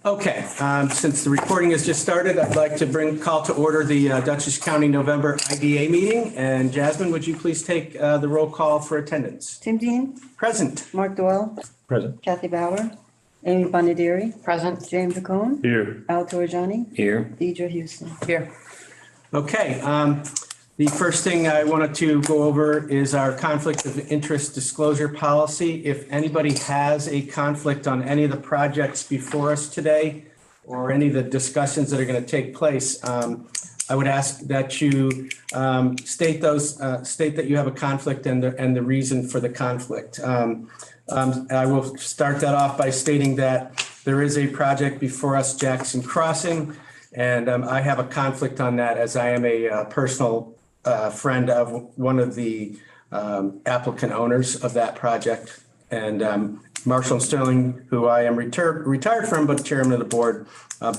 Okay, since the recording has just started, I'd like to call to order the Dutchess County November IDA meeting. And Jasmine, would you please take the roll call for attendance? Tim Dean, Present. Mark Doyle, Present. Kathy Bauer, Amy Bonadiri, Present. James McCone, Here. Al Torrigiani, Here. Deidre Houston. Here. Okay, the first thing I wanted to go over is our conflict of interest disclosure policy. If anybody has a conflict on any of the projects before us today or any of the discussions that are going to take place, I would ask that you state that you have a conflict and the reason for the conflict. I will start that off by stating that there is a project before us, Jackson Crossing, and I have a conflict on that as I am a personal friend of one of the applicant owners of that project. And Marshall Sterling, who I am retired from, but chairman of the board,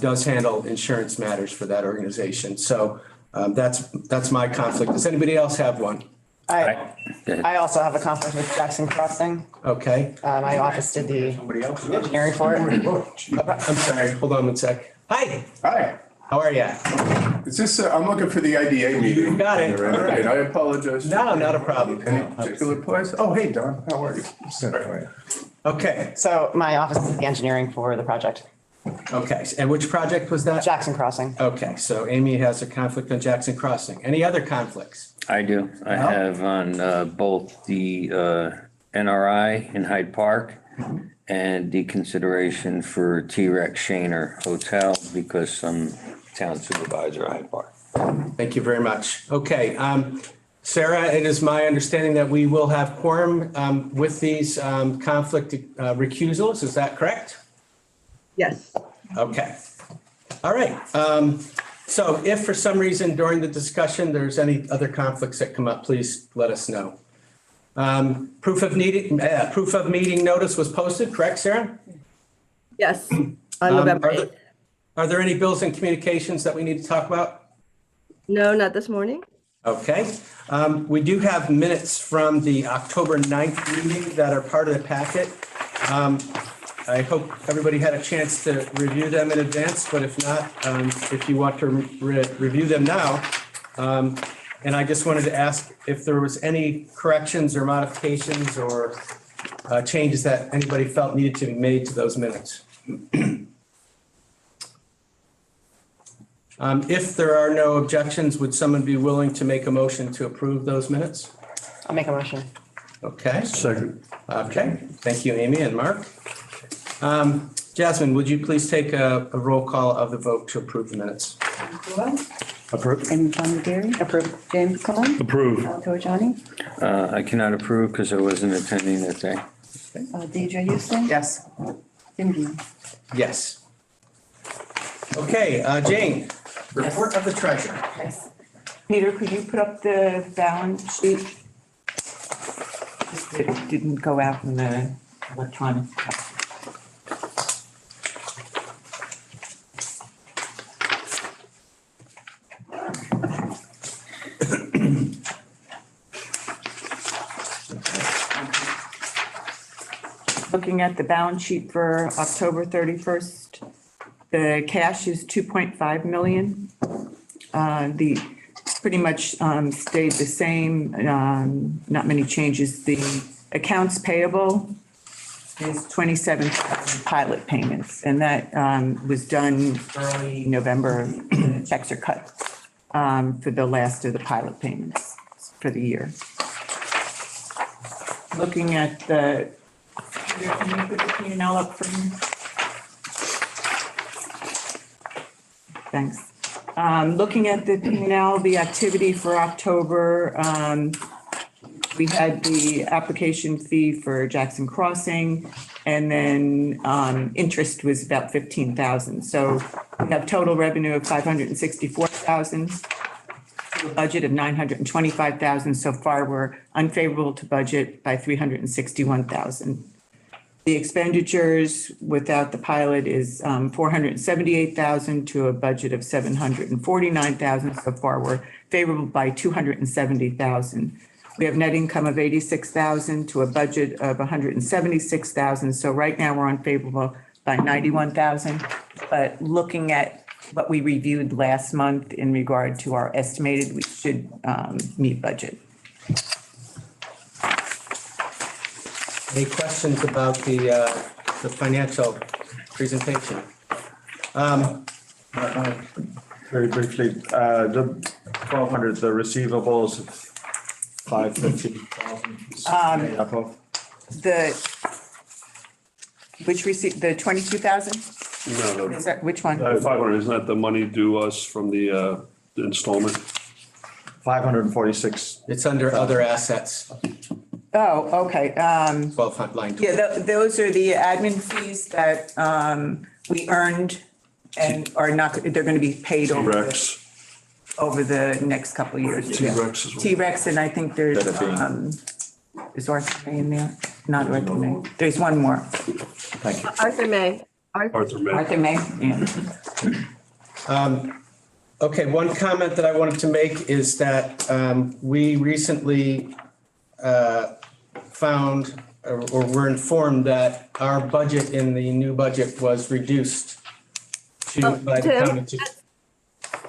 does handle insurance matters for that organization. So that's my conflict. Does anybody else have one? I also have a conflict with Jackson Crossing. Okay. My office did the engineering for it. I'm sorry. Hold on one sec. Hi. Hi, How are you? is this, I'm looking for the IDA meeting. You got it. All right, I apologize. No, not a problem. Any particular place? Oh, hey, Don, how are you? Sorry. Okay. So my office did the engineering for the project, Okay. And which project was that? Jackson Crossing. Okay. So Amy has a conflict on Jackson Crossing. Any other conflicts? I do. I Well- have on both the NRI in Hyde Park and the consideration for T-Rex Shaner Hotel because some town supervisor at Hyde Park. Thank you very much. Okay. Sarah, it is my understanding that we will have quorum with these conflict recusals. Is that correct? Yes. Okay. All right. So if for some reason during the discussion there's any other conflicts that come up, please let us know. Proof of meeting notice was posted, correct, Sarah? Yes, on November Are there- 8th. Are there any bills and communications that we need to talk about? No, not this morning. Okay. We do have minutes from the October 9th meeting that are part of the packet. I hope everybody had a chance to review them in advance, but if not, if you want to review them now. And I just wanted to ask if there was any corrections or modifications or changes that anybody felt needed to be made to those minutes. If there are no objections, would someone be willing to make a motion to approve those minutes? I'll make a motion. Okay. Second. Okay, thank you, Amy and Mark. Jasmine, would you please take a roll call of the vote to approve the minutes? Approve. Amy Bonadiri. Approved. James McCone. Approve. Al Torrigiani, I cannot approve because I wasn't attending that day. Deidre Houston. Yes. Tim Dean. Yes. Okay, Jane, report of the treasurer. Peter, could you put up the balance sheet? It didn't go out in the electronic. Looking at the balance sheet for October 31st, the cash is 2.5 million. The pretty much stayed the same, not many changes. The accounts payable is 27,000 pilot payments, and that was done early November. The checks are cut for the last of the pilot payments for the year. Looking at the, can you put the P&L up for me? Thanks. Looking at the P&L, the activity for October, we had the application fee for Jackson Crossing, and then interest was about 15,000. So we have total revenue of 564,000, a budget of 925,000. So far, we're unfavorable to budget by 361,000. The expenditures without the pilot is 478,000 to a budget of 749,000. So far, we're favorable by 270,000. We have net income of 86,000 to a budget of 176,000. So right now, we're unfavorable by 91,000. But looking at what we reviewed last month in regard to our estimated, we should meet budget. Any questions about the financial presentation? Very briefly, the 1,200, the receivables, 550,000. Which receipt, the 22,000? No, Is that, which one? 500, isn't that the money due us from the installment? 546. It's under other assets, Oh, okay. 12 line. Yeah, those are the admin fees that we earned and are not, they're going to be paid T-Rex, over the next couple of years. T-Rex as well. T-Rex, and I think there's, Better be. is Arthur May in there? Not Arthur May. There's one more. Thank you. Arthur May. Arthur May. Arthur May, yeah. Okay, one comment that I wanted to make is that we recently found or were informed that our budget in the new budget was reduced to by the Tim? county to.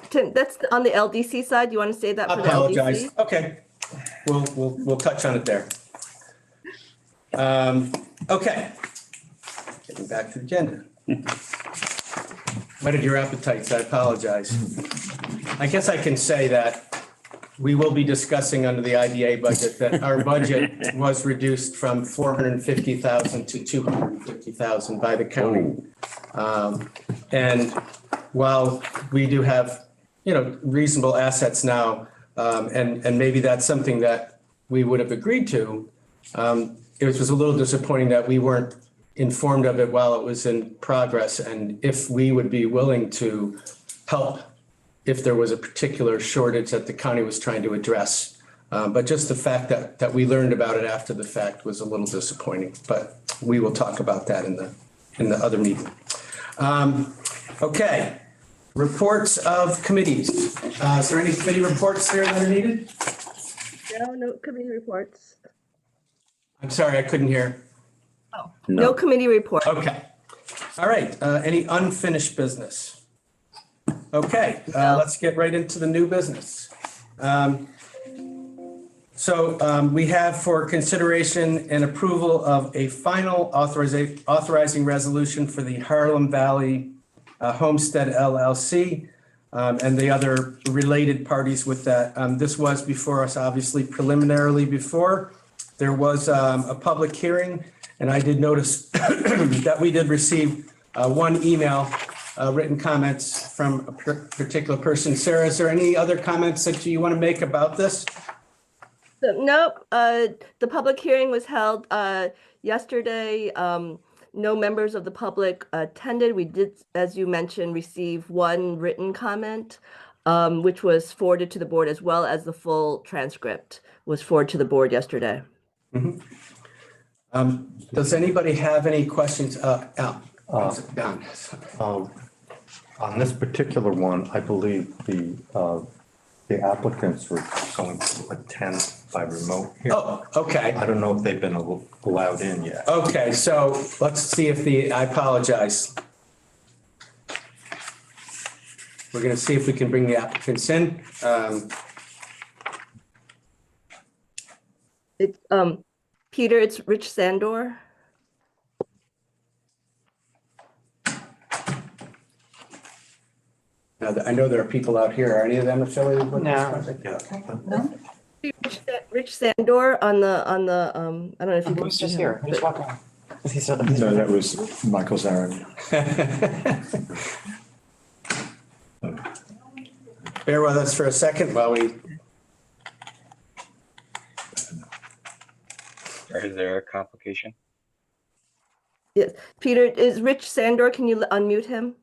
Tim, that's on the LDC side. You want to say that for the Apologize. LDC? Okay, we'll touch on it there. Okay. Getting back to the agenda. Whetted your appetites, I apologize. I guess I can say that we will be discussing under the IDA budget that our budget was reduced from 450,000 to 250,000 by the county. And while we do have, reasonable assets now, and maybe that's something that we would have agreed to, it was a little disappointing that we weren't informed of it while it was in progress, and if we would be willing to help if there was a particular shortage that the county was trying to address. But just the fact that we learned about it after the fact was a little disappointing, but we will talk about that in the other meeting. Okay, reports of committees. Is there any committee reports there that are needed? No committee reports. I'm sorry, I couldn't hear. No committee report. Okay. All right, any unfinished business? Okay, let's get right into the new business. So we have for consideration and approval of a final authorizing resolution for the Harlem Valley Homestead LLC and the other related parties with that. This was before us, obviously preliminarily before. There was a public hearing, and I did notice that we did receive one email, written comments from a particular person. Sarah, is there any other comments that you want to make about this? Nope. The public hearing was held yesterday. No members of the public attended. We did, as you mentioned, receive one written comment, which was forwarded to the board, as well as the full transcript was forwarded to the board yesterday. Does anybody have any questions? Al? Don. On this particular one, I believe the applicants were going to attend by remote here. Oh, okay. I don't know if they've been allowed in yet. Okay, so let's see if I apologize. We're going to see if we can bring the applicants in. It's Peter, it's Rich Sandor. Now, I know there are people out here. Are any of them affiliated with this No. project? Rich Sandor on the I don't know if you He was just here. He just walked out. He said that. No, that was Michael Zarin. Bear with us for a second while we. Is there a complication? Yes, Peter, is Rich Sandor, can you unmute him?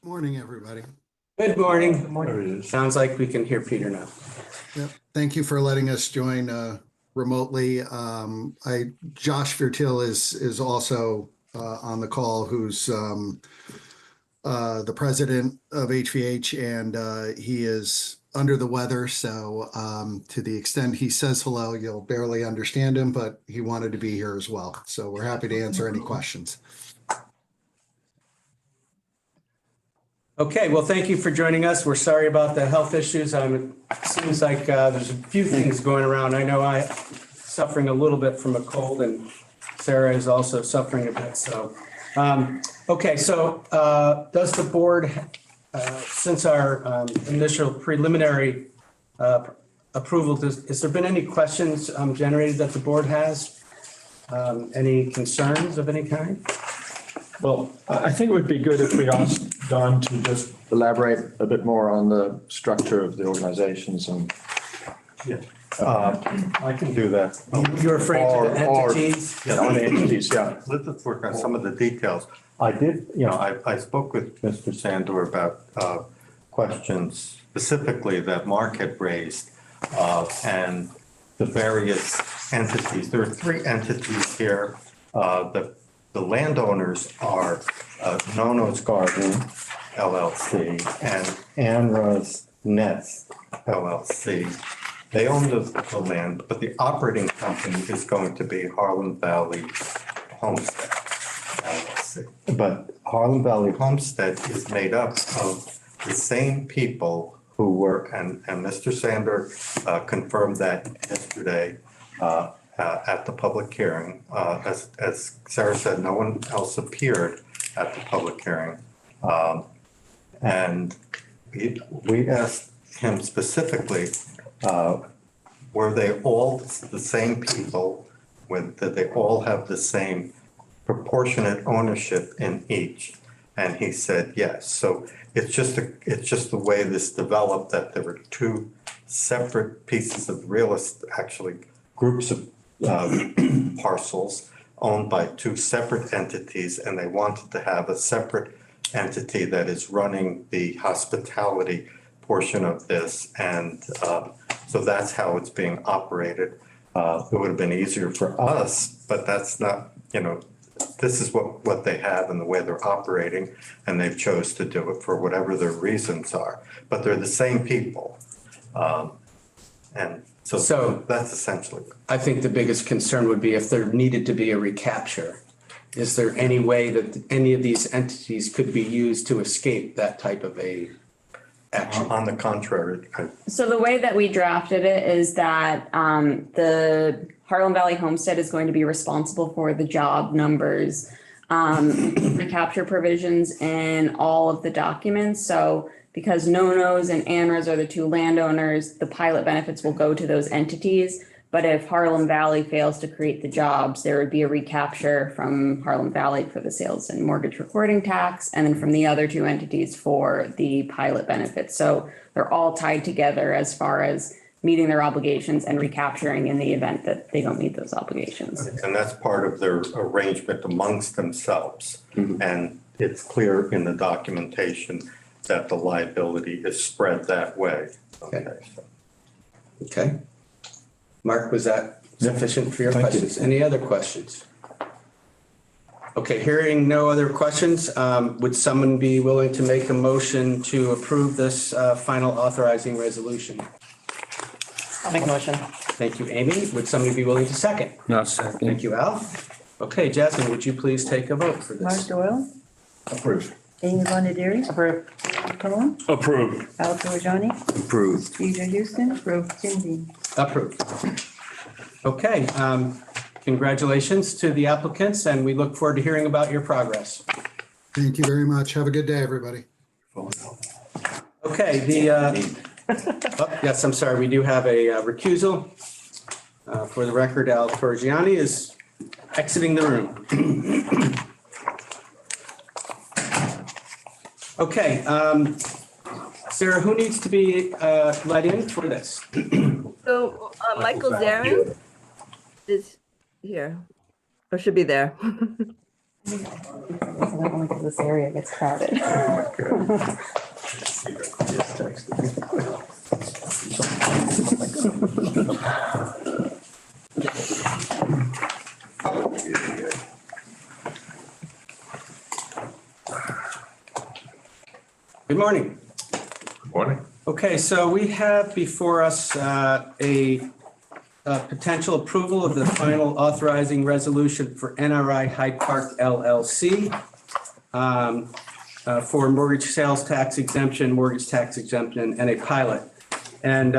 Morning, everybody. Good morning. There it is. Sounds like we can hear Peter now. Yep. Thank you for letting us join remotely. Josh Vertil is also on the call, who's the president of HVH, and he is under the weather, so to the extent he says hello, you'll barely understand him, but he wanted to be here as well. So we're happy to answer any questions. Okay, well, thank you for joining us. We're sorry about the health issues. It seems like there's a few things going around. I know I'm suffering a little bit from a cold, and Sarah is also suffering a bit, so. Okay, so does the board, since our initial preliminary approval, has there been any questions generated that the board has? Any concerns of any kind? Well, I think it would be good if we asked Don to just elaborate a bit more on the structure of the organizations and. Yeah. I can do that. You're referring to the entities? Yeah, on the entities, yeah. Let's just work on some of the details. I did, I spoke with Mr. Sandor about questions specifically that Mark had raised and the various entities. There are three entities here. The landowners are Nono's Garden LLC and Anra's Nets LLC. They own the land, but the operating company is going to be Harlem Valley Homestead LLC. But Harlem Valley Homestead is made up of the same people who were, and Mr. Sander confirmed that yesterday at the public hearing. As Sarah said, no one else appeared at the public hearing. And we asked him specifically, were they all the same people? Did they all have the same proportionate ownership in each? And he said yes. So it's just the way this developed, that there were two separate pieces of real estate, actually groups of parcels owned by two separate entities, and they wanted to have a separate entity that is running the hospitality portion of this. And so that's how it's being operated. It would have been easier for us, but that's not, this is what they have and the way they're operating, and they've chose to do it for whatever their reasons are. But they're the same people. And so that's essentially. I think the biggest concern would be if there needed to be a recapture. Is there any way that any of these entities could be used to escape that type of a action? On the contrary. So the way that we drafted it is that the Harlem Valley Homestead is going to be responsible for the job numbers, recapture provisions in all of the documents. So because Nono's and Anra's are the two landowners, the pilot benefits will go to those entities. But if Harlem Valley fails to create the jobs, there would be a recapture from Harlem Valley for the sales and mortgage recording tax, and then from the other two entities for the pilot benefits. So they're all tied together as far as meeting their obligations and recapturing in the event that they don't meet those obligations. And that's part of their arrangement amongst themselves. Mm-hmm. And it's clear in the documentation that the liability is spread that way. Okay. Mark, was that sufficient for your questions? Any other questions? Okay, hearing no other questions, would someone be willing to make a motion to approve this final authorizing resolution? I'll make a motion. Thank you, Amy. Would somebody be willing to second? No, second. Thank you, Al. Okay, Jasmine, would you please take a vote for Mark this? Doyle, Approved. Amy Bonadiri, Approved. Colon, Approved. Al Torrigiani, Approved. Deidre Houston, Tim Dean. Approved. Okay, congratulations to the applicants, and we look forward to hearing about your progress. Thank you very much. Have a good day, everybody. Okay, yes, I'm sorry, we do have a recusal. For the record, Al Torrigiani is exiting the room. Okay, Sarah, who needs to be let in for this? So Michael Zarin is here, or should be there. Only because this area gets crowded. Good morning. Good morning. Okay, so we have before us a potential approval of the final authorizing resolution for NRI Hyde Park LLC for mortgage sales tax exemption, and a pilot. And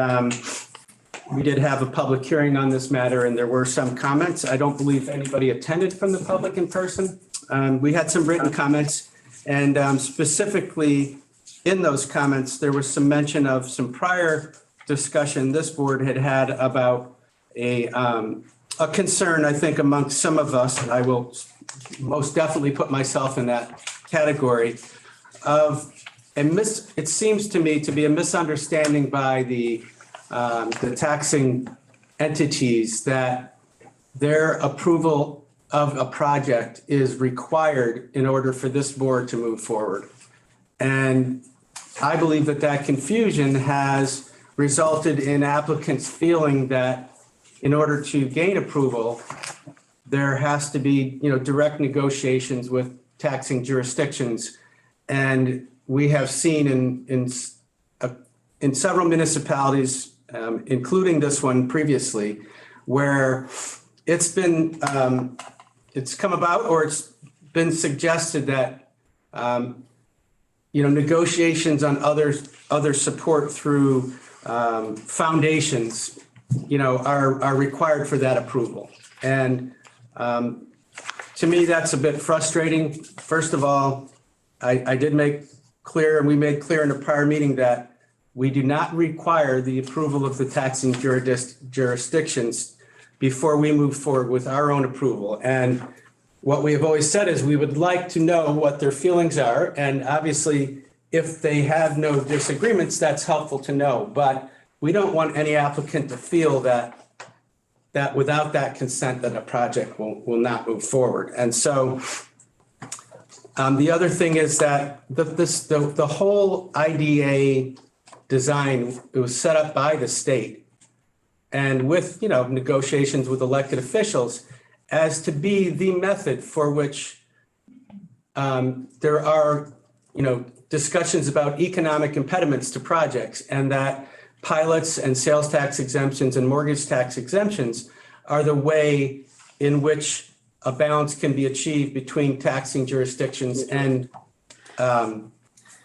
we did have a public hearing on this matter, and there were some comments. I don't believe anybody attended from the public in person. We had some written comments, and specifically in those comments, there was some mention of some prior discussion this board had about a concern, I think, amongst some of us, and I will most definitely put myself in that category, of it seems to me to be a misunderstanding by the taxing entities that their approval of a project is required in order for this board to move forward. And I believe that confusion has resulted in applicants feeling that in order to gain approval, there has to be, direct negotiations with taxing jurisdictions. And we have seen in several municipalities, including this one previously, where it's come about or it's been suggested that negotiations on other support through foundations, are required for that approval. And to me, that's a bit frustrating. First of all, I did make clear, and we made clear in a prior meeting, that we do not require the approval of the taxing jurisdictions before we move forward with our own approval. And what we have always said is we would like to know what their feelings are. And obviously, if they have no disagreements, that's helpful to know. But we don't want any applicant to feel that without that consent, that a project will not move forward. And so the other thing is that the whole IDA design, it was set up by the state and with, negotiations with elected officials as to be the method for which there are, discussions about economic impediments to projects, and that pilots and sales tax exemptions and mortgage tax exemptions are the way in which a balance can be achieved between taxing jurisdictions and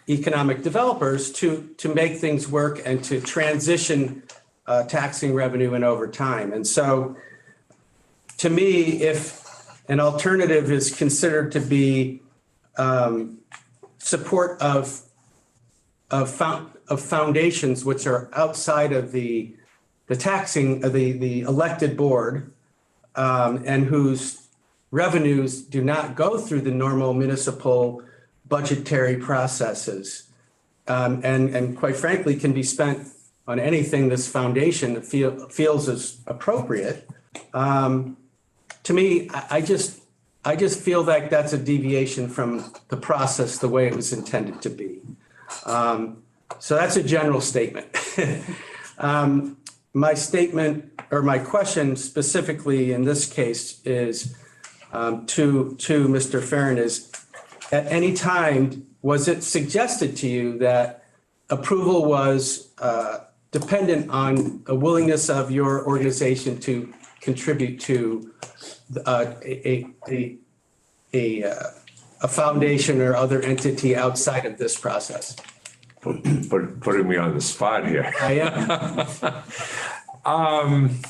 economic developers to make things work and to transition taxing revenue in over time. And so to me, if an alternative is considered to be support of foundations which are outside of the taxing of the elected board, and whose revenues do not go through the normal municipal budgetary processes, and quite frankly can be spent on anything this foundation feels is appropriate. To me, I just feel like that's a deviation from the process the way it was intended to be. So that's a general statement. My statement, or my question specifically in this case, is to Mr. Farren, is at any time was it suggested to you that approval was dependent on a willingness of your organization to contribute to a foundation or other entity outside of this process? Putting me on the spot here. I am.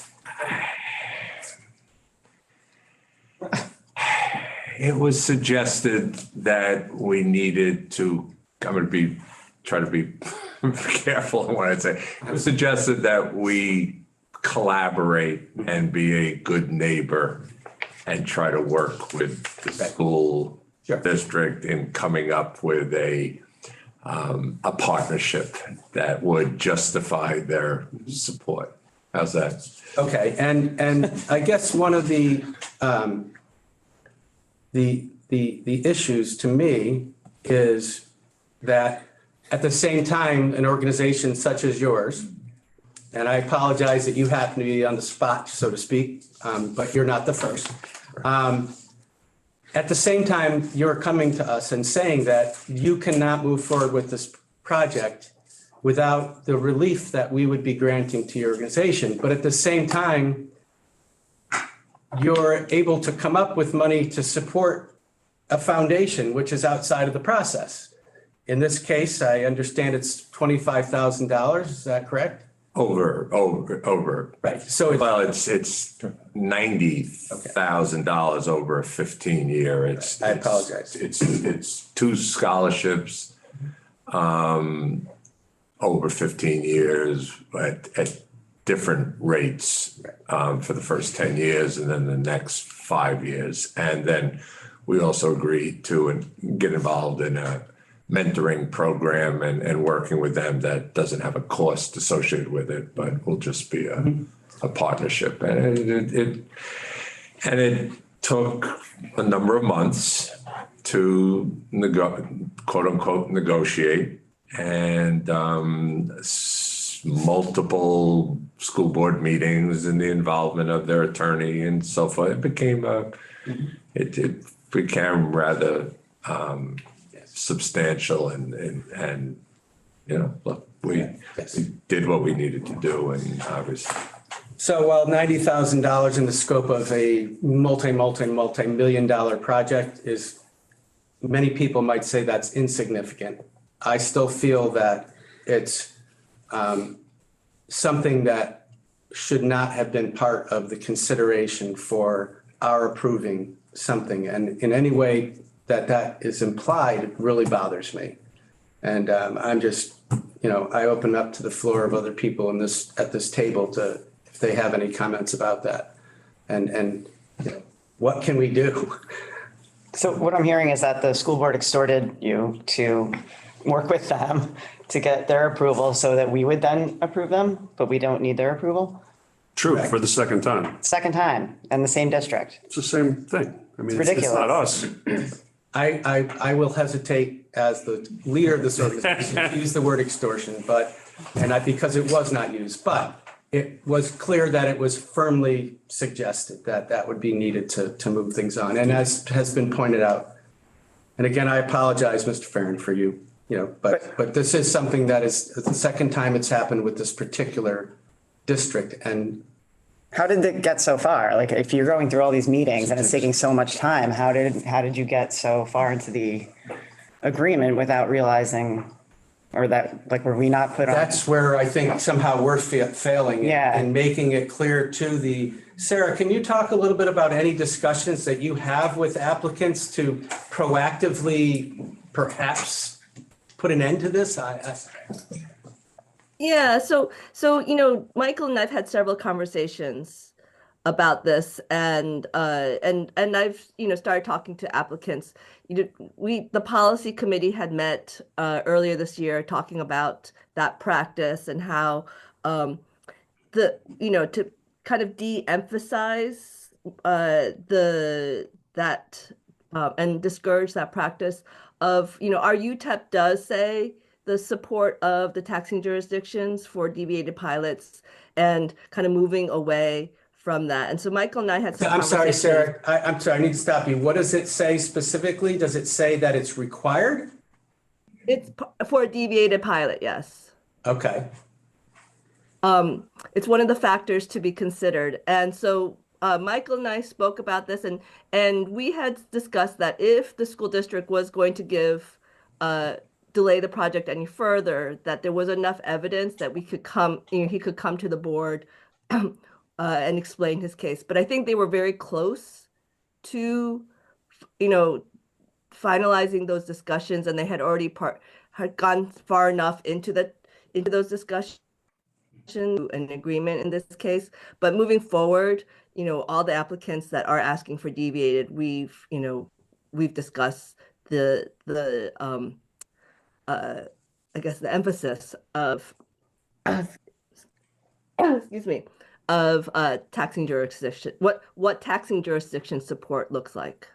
It was suggested that we needed to, I'm going to try to be careful in what I say. It was suggested that we collaborate and be a good neighbor and try to work with the school district in coming up with a partnership that would justify their support. How's that? Okay, and I guess one of the issues to me is that at the same time, an organization such as yours, and I apologize that you happen to be on the spot, so to speak, but you're not the first. At the same time, you're coming to us and saying that you cannot move forward with this project without the relief that we would be granting to your organization. But at the same time, you're able to come up with money to support a foundation, which is outside of the process. In this case, I understand it's $25,000. Is that correct? Over. Right. So Well, it's $90,000 over a 15-year. I apologize. It's 2 scholarships, over 15 years at different rates, for the first 10 years and then the next 5 years. And then we also agreed to get involved in a mentoring program and working with them that doesn't have a cost associated with it, but will just be a partnership. And it took a number of months to quote unquote negotiate, and multiple school board meetings and the involvement of their attorney and so forth. It became rather substantial and look, we did what we needed to do, and obviously. So while $90,000 in the scope of a multi-million dollar project is, many people might say that's insignificant, I still feel that it's something that should not have been part of the consideration for our approving something. And in any way that is implied, it really bothers me. And I'm just, I open up to the floor of other people at this table to, if they have any comments about that. And what can we do? So what I'm hearing is that the school board extorted you to work with them to get their approval so that we would then approve them, but we don't need their approval? True, for the second time. Second time, in the same district. It's the same thing. I mean, It's it's not ridiculous. us. I will hesitate as the leader of this organization to use the word extortion, because it was not used, but it was clear that it was firmly suggested that that would be needed to move things on. And as has been pointed out, and again, I apologize, Mr. Farren, for you, but this is something that is the second time it's happened with this particular district. And How did it get so far? Like, if you're going through all these meetings and it's taking so much time, how did you get so far into the agreement without realizing, or that, like, were we not put on? that's where I think somehow we're failing Yeah. in making it clear to Sarah, can you talk a little bit about any discussions that you have with applicants to proactively perhaps put an end to this? Yeah, so Michael and I've had several conversations about this, and I've started talking to applicants. The policy committee had met earlier this year talking about that practice and how to kind of de-emphasize and discourage that practice of our UTEP does say the support of the taxing jurisdictions for deviated pilots and kind of moving away from that. And so Michael and I had some I'm sorry, conversations. Sarah. I'm sorry, I need to stop you. What does it say specifically? Does it say that it's required? It's for a deviated pilot, yes. Okay. It's one of the factors to be considered. And so Michael and I spoke about this, and we had discussed that if the school district was going to delay the project any further, that there was enough evidence that he could come to the board and explain his case. But I think they were very close to, finalizing those discussions, and they had already had gone far enough into those discussions, an agreement in this case. But moving forward, all the applicants that are asking for deviated, we've discussed the I guess the emphasis of excuse me, of taxing jurisdiction, what taxing jurisdiction support looks like.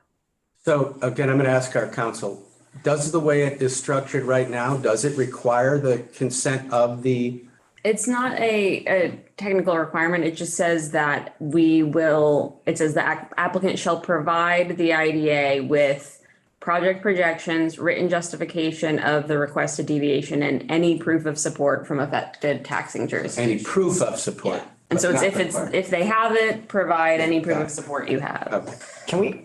So again, I'm going to ask our counsel, does the way it is structured right now, does it require the consent of the? It's not a technical requirement. It just says that it says the applicant shall provide the IDA with project projections, written justification of the requested deviation, and any proof of support from affected taxing jurisdiction. Any proof of support. And so but it's not if required. if they have it, provide any proof of support you have. Okay.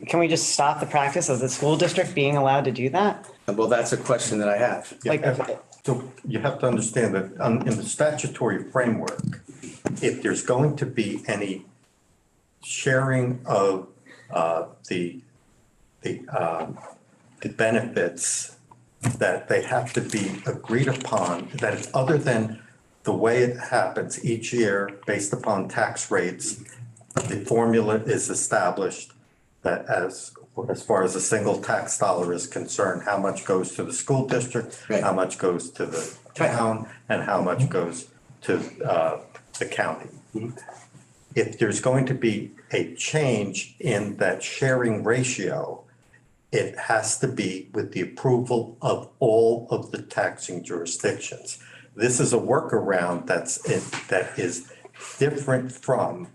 Can we just stop the practice of the school district being allowed to do that? Well, that's a question that I have. Like, So you have to understand that in the statutory framework, if there's going to be any sharing of the benefits, that they have to be agreed upon, that it's other than the way it happens each year based upon tax rates, the formula is established that as far as a single tax dollar is concerned, how much goes to the school district, Right. how much goes to the town, and how much goes to the county. If there's going to be a change in that sharing ratio, it has to be with the approval of all of the taxing jurisdictions. This is a workaround that is different from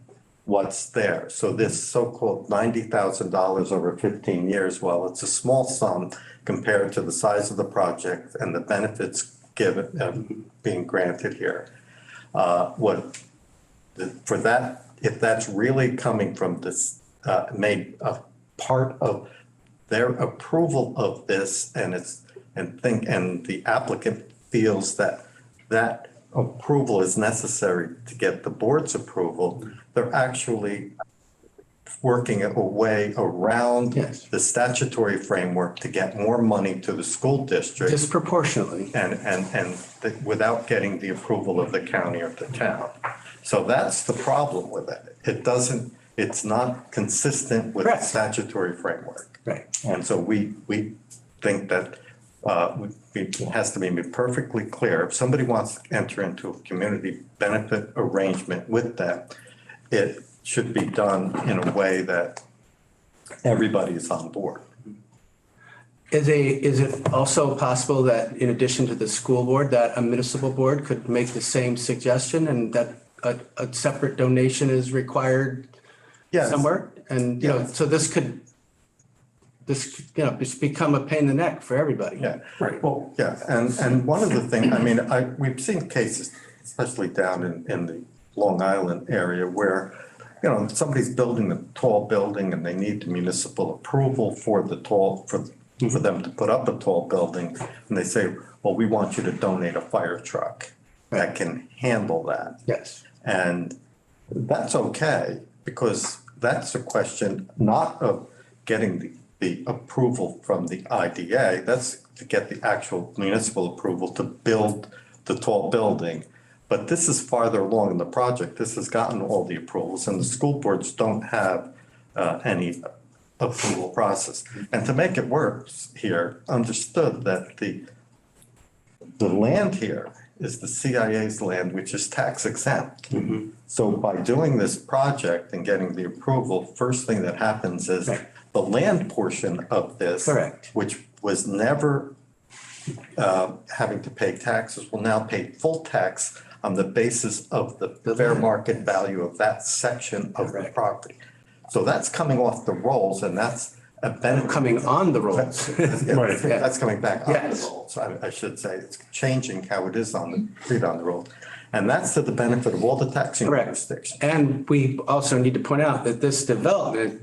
what's there. So this so-called $90,000 over 15 years, well, it's a small sum compared to the size of the project and the benefits given, being granted here. For that, if that's really coming from this, made a part of their approval of this, and the applicant feels that approval is necessary to get the board's approval, they're actually working a way around Yes. the statutory framework to get more money to the school district Disproportionately. without getting the approval of the county or the town. So that's the problem with it. It's not consistent with the Correct. statutory framework. Right. And so we think that it has to be perfectly clear. If somebody wants to enter into a community benefit arrangement with them, it should be done in a way that everybody is on board. Is it also possible that in addition to the school board, that a municipal board could make the same suggestion and that a separate donation is required Yes. somewhere? And, so this could just become a pain in the neck for everybody. Yeah. Right. Well, yeah, and one of the things, I mean, we've seen cases, especially down in the Long Island area where, somebody's building a tall building and they need the municipal approval for them to put up a tall building. And they say, well, we want you to donate a fire truck that can handle that. Yes. And that's okay, because that's a question not of getting the approval from the IDA, that's to get the actual municipal approval to build the tall building. But this is farther along in the project. This has gotten all the approvals, and the school boards don't have any approval process. And to make it worse here, understood that the land here is the CIA's land, which is tax exempt. So by doing this project and getting the approval, first thing that happens is the land portion of this, Correct. which was never having to pay taxes, will now pay full tax on the basis of the fair market value of that section of the property. So that's coming off the rolls, and that's a benefit. Coming on the rolls. Right. That's coming back on the Yes. rolls. I should say, it's changing how it is on the rolls. And that's to the benefit of all the taxing Correct. jurisdictions. And we also need to point out that this development,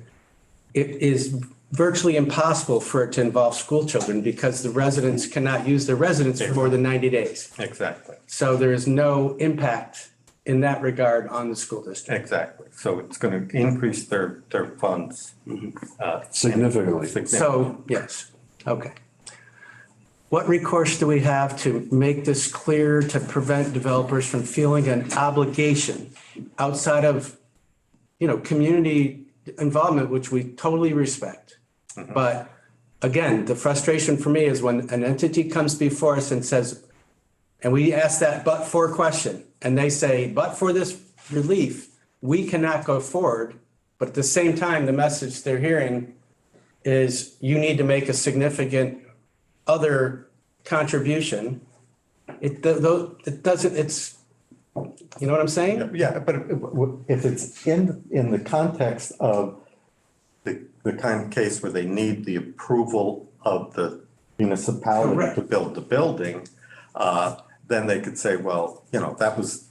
it is virtually impossible for it to involve school children because the residents cannot use their residence for more than 90 days. Exactly. So there is no impact in that regard on the school district. Exactly. So it's going to increase their funds. Significantly. So, yes, okay. What recourse do we have to make this clear to prevent developers from feeling an obligation outside of, community involvement, which we totally respect? But again, the frustration for me is when an entity comes before us and says, and we ask that but-for question, and they say, but for this relief, we cannot go forward. But at the same time, the message they're hearing is you need to make a significant other contribution. It doesn't, it's, you know what I'm saying? Yeah, but if it's in the context of the kind of case where they need the approval of the municipality Correct. to build the building, then they could say, well, that was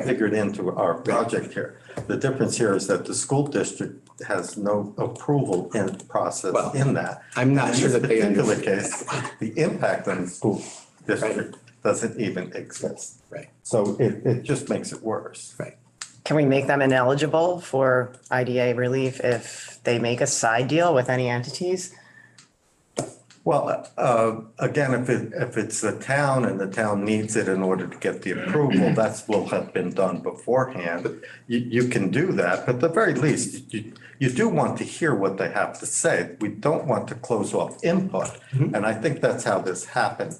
figured into our project here. The difference here is that the school district has no approval in process Well, in that. I'm not sure that they In this particular case, the impact on the school district doesn't even exist. Right. So it just makes it worse. Right. Can we make them ineligible for IDA relief if they make a side deal with any entities? Well, again, if it's the town and the town needs it in order to get the approval, that's will have been done beforehand. You can do that, but at the very least, you do want to hear what they have to say. We don't want to close off input. And I think that's how this happened.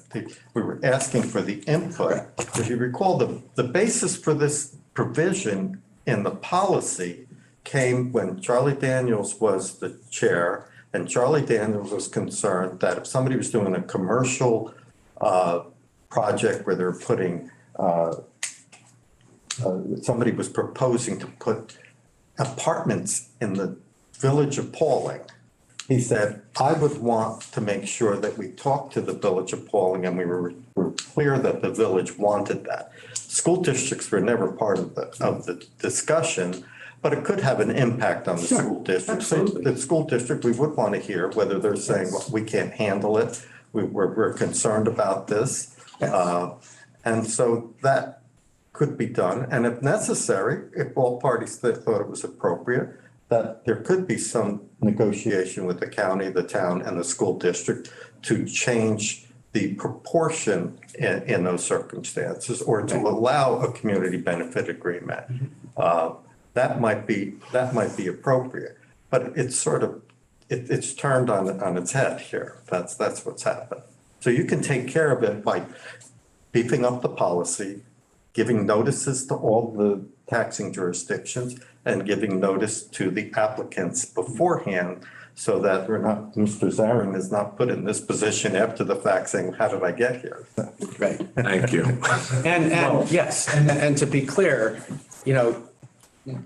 We were asking for the input. If you recall, the basis for this provision in the policy came when Charlie Daniels was the chair. And Charlie Daniels was concerned that if somebody was doing a commercial project where they're putting, somebody was proposing to put apartments in the village of Pauling, he said, I would want to make sure that we talked to the village of Pauling and we were clear that the village wanted that. School districts were never part of the discussion, but it could have an impact on the school district. So the school district, we would want to hear whether they're saying, well, we can't handle it. We're concerned about this. And so that could be done. And if necessary, if all parties thought it was appropriate, that there could be some negotiation with the county, the town, and the school district to change the proportion in those circumstances or to allow a community benefit agreement. That might be appropriate, but it's sort of, it's turned on its head here. That's what's happened. So you can take care of it by beefing up the policy, giving notices to all the taxing jurisdictions and giving notice to the applicants beforehand so that Mr. Zarin is not put in this position after the fact saying, how did I get here? Right. Thank you. And yes, and to be clear,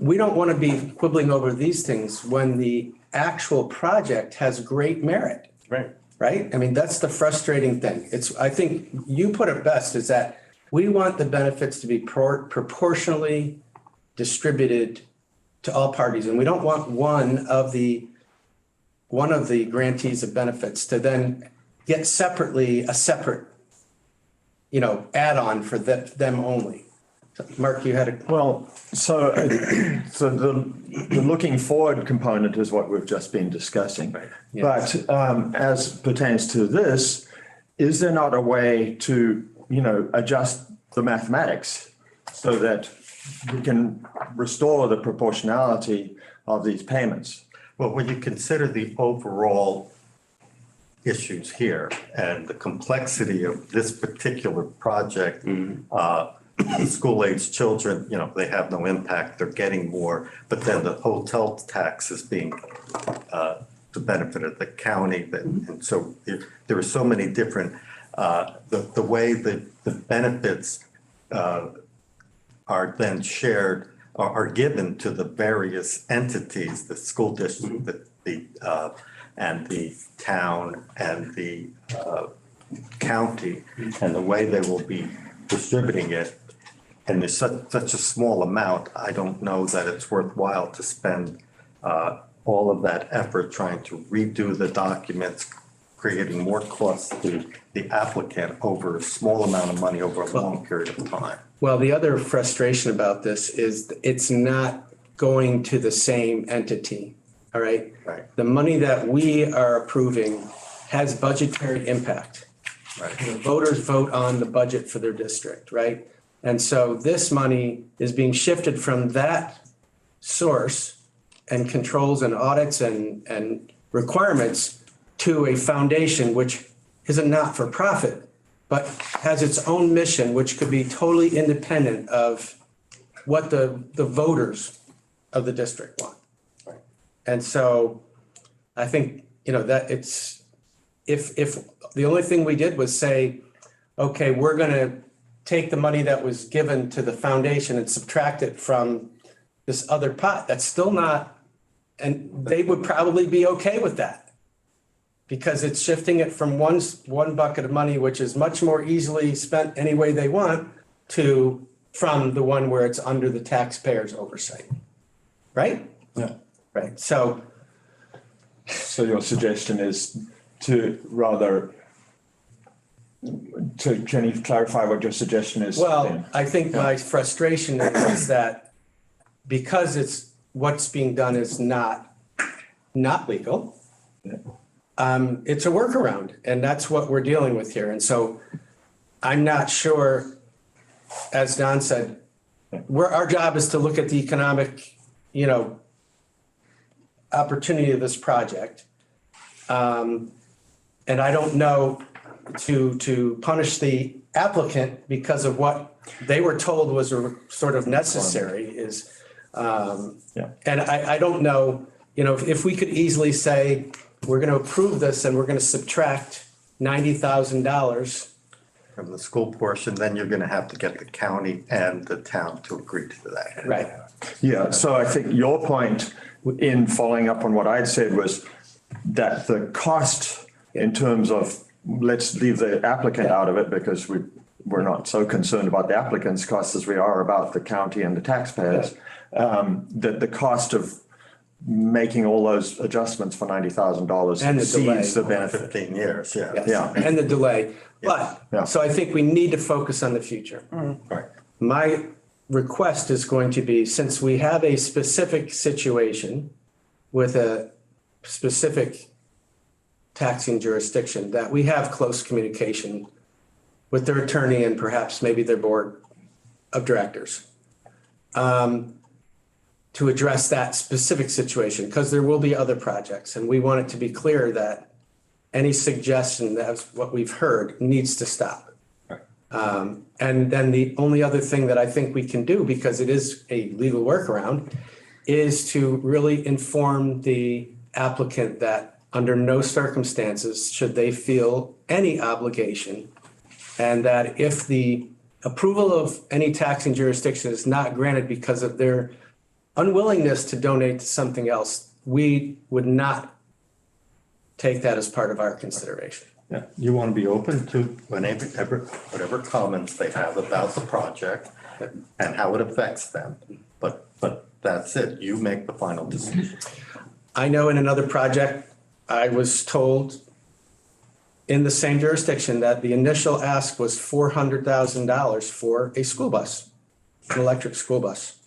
we don't want to be quibbling over these things when the actual project has great merit. Right. Right? I mean, that's the frustrating thing. I think you put it best is that we want the benefits to be proportionally distributed to all parties. And we don't want one of the grantees of benefits to then get a separate, add-on for them only. Mark, you had a. Well, so the looking forward component is what we've just been discussing. Right. Yes. But as pertains to this, is there not a way to, adjust the mathematics so that we can restore the proportionality of these payments? Well, when you consider the overall issues here and the complexity of this particular project, school-aged children, they have no impact, they're getting more, but then the hotel tax is being the benefit of the county. And so there are so many different, the way that the benefits are then shared, are given to the various entities, the school district, and the town and the county, and the way they will be distributing it. And there's such a small amount, I don't know that it's worthwhile to spend all of that effort trying to redo the documents, creating more costs to the applicant over a small amount of money over a long period of time. Well, the other frustration about this is it's not going to the same entity, all right? Right. The money that we are approving has budgetary impact. Right. The voters vote on the budget for their district, right? And so this money is being shifted from that source and controls and audits and requirements to a foundation, which is a not-for-profit, but has its own mission, which could be totally independent of what the voters of the district want. Right. And so I think, that it's, if the only thing we did was say, okay, we're going to take the money that was given to the foundation and subtract it from this other pot, that's still not, and they would probably be okay with that. because it's shifting it from one bucket of money, which is much more easily spent any way they want, from the one where it's under the taxpayer's oversight. Right? Yeah. Right. So your suggestion is to rather, can you clarify what your suggestion is? well, I think my frustration is that because it's what's being done is not legal. It's a workaround, and that's what we're dealing with here. And so I'm not sure, as Don said, our job is to look at the economic, opportunity of this project. And I don't know to punish the applicant because of what they were told was sort of necessary is, and I don't know, if we could easily say, we're going to approve this and we're going to subtract $90,000. From the school portion, then you're going to have to get the county and the town to agree to that. Right. Yeah, so I think your point in following up on what I'd said was that the cost in terms of, let's leave the applicant out of it because we're not so concerned about the applicant's costs as we are about the county and the taxpayers. That the cost of making all those adjustments for $90,000 And the delay. exceeds the benefit. 15 years, yeah. Yes. Yeah. And the delay. But, Yeah. so I think we need to focus on the future. Right. My request is going to be, since we have a specific situation with a specific taxing jurisdiction, that we have close communication with their attorney and perhaps maybe their board of directors to address that specific situation, because there will be other projects. And we want it to be clear that any suggestion that's what we've heard needs to stop. And then the only other thing that I think we can do, because it is a legal workaround, is to really inform the applicant that under no circumstances should they feel any obligation, and that if the approval of any taxing jurisdiction is not granted because of their unwillingness to donate to something else, we would not take that as part of our consideration. Yeah, you want to be open to whatever comments they have about the project and how it affects them. But that's it. You make the final decision. I know in another project, I was told in the same jurisdiction that the initial ask was $400,000 for a school bus, an electric school bus.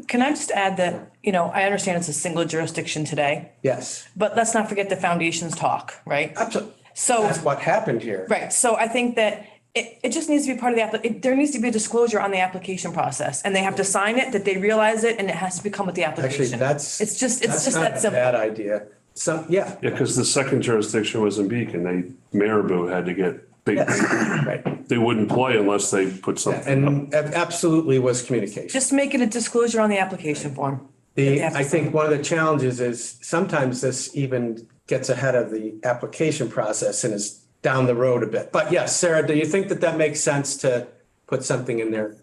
Can I just add that, I understand it's a single jurisdiction today, Yes, but let's not forget the foundations talk, right? absolutely. So, That's what happened here. right, so I think that it just needs to be part of there needs to be a disclosure on the application process, and they have to sign it, that they realize it, and it has to become with the Actually, application. that's. It's just that's not that a simple. bad idea. Yeah, Yeah, because the second jurisdiction was in Beacon. Marabou had to get big. right. They wouldn't play unless they put something up. And absolutely was communication. Just make it a disclosure on the application form. They have to I think one of the challenges is sometimes this even gets ahead of the application process and is down the road a bit. But yes, Sarah, do you think that makes sense to put something in there?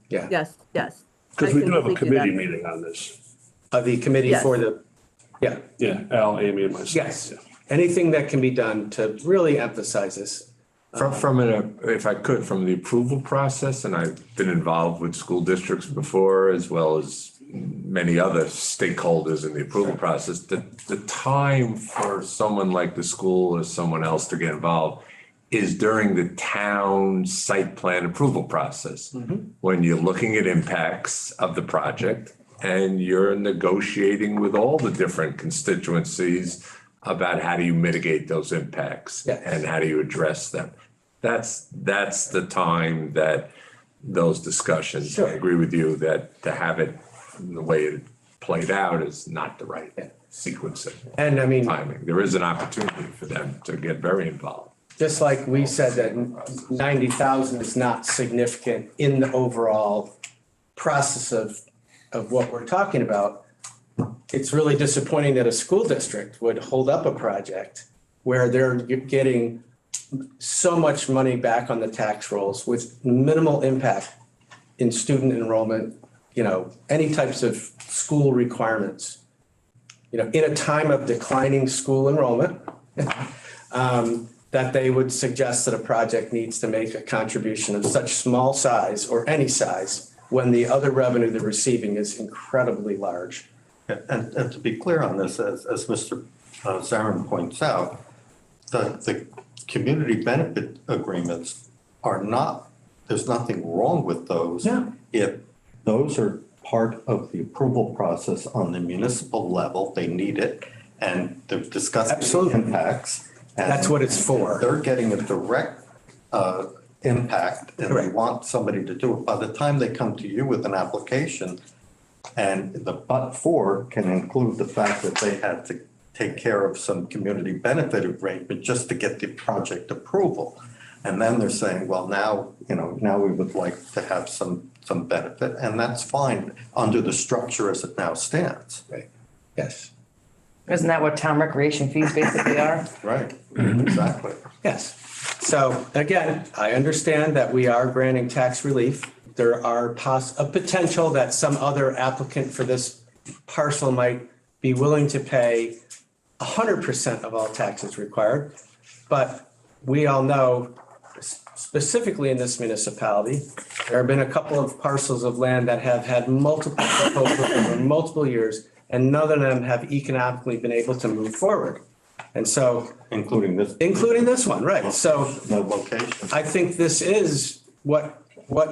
Yeah, Yes, yes. Because I we can do have a easily do that. committee meeting on this. the committee Yes. for the, yeah, Yeah, Al, Amy and myself. yes. Yeah. Anything that can be done to really emphasize this. If I could, from the approval process, and I've been involved with school districts before, as well as many other stakeholders in the approval process, the time for someone like the school or someone else to get involved is during the town site plan approval process. When you're looking at impacts of the project and you're negotiating with all the different constituencies about how do you mitigate those impacts Yes. and how do you address them. That's the time that those discussions, Sure. I agree with you that to have it the way it played out is not the right sequencing, And I mean, timing. There is an opportunity for them to get very involved. just like we said that 90,000 is not significant in the overall process of what we're talking about. It's really disappointing that a school district would hold up a project where they're getting so much money back on the tax rolls with minimal impact in student enrollment, any types of school requirements. in a time of declining school enrollment, that they would suggest that a project needs to make a contribution of such small size or any size when the other revenue they're receiving is incredibly large. And to be clear on this, as Mr. Zarin points out, the community benefit agreements are not, there's nothing wrong with those. Yeah. If those are part of the approval process on the municipal level, they need it, and they're discussing Absolutely. the impacts. And That's what it's for. They're getting a direct impact, and they Correct. want somebody to do it. By the time they come to you with an application, and the but for can include the fact that they had to take care of some community benefit arrangement just to get the project approval. And then they're saying, well, now we would like to have some benefit, and that's fine under the structure as it now stands. Right. Yes. Isn't that what town recreation fees basically are? Right, exactly. Yes. So again, I understand that we are granting tax relief. There are a potential that some other applicant for this parcel might be willing to pay 100% of all taxes required. But we all know, specifically in this municipality, there have been a couple of parcels of land that have had multiple proposals over multiple years, and none of them have economically been able to move forward. And so. Including this one, right. So no location. I think this is what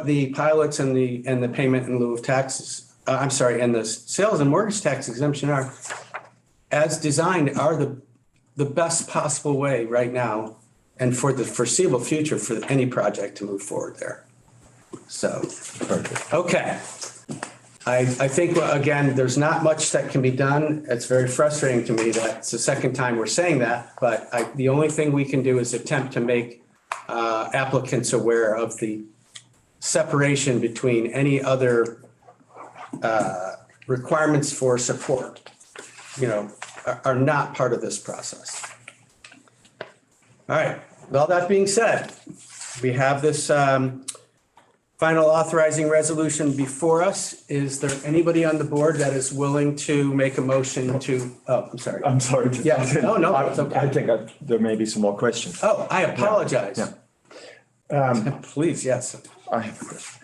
the pilots and the payment in lieu of taxes, and the sales and mortgage tax exemption are, as designed, are the best possible way right now and for the foreseeable future for any project to move forward there. So, okay. I think, again, there's not much that can be done. It's very frustrating to me that it's the second time we're saying that, but the only thing we can do is attempt to make applicants aware of the separation between any other requirements for support, are not part of this process. All right. With all that being said, we have this final authorizing resolution before us. Is there anybody on the board that is willing to make a motion to, I'm sorry. I'm sorry. Yeah, no, it's okay. I think there may be some more questions. Oh, I apologize. Yeah. Please, yes. I have a question.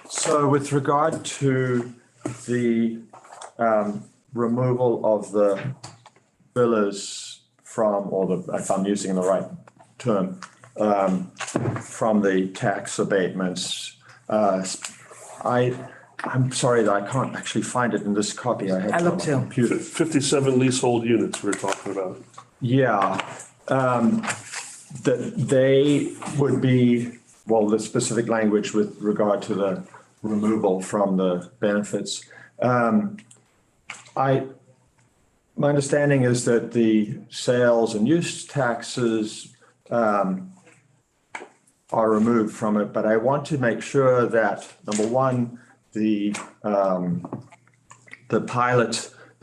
So with regard to the removal of the villas from, if I'm using the right term, from the tax abatements, I'm sorry that I can't actually find it in this copy. I have it on my computer. 57 leasehold units we're talking about. Yeah, that they would be, the specific language with regard to the removal from the benefits. My understanding is that the sales and use taxes are removed from it, but I want to make sure that, number one, the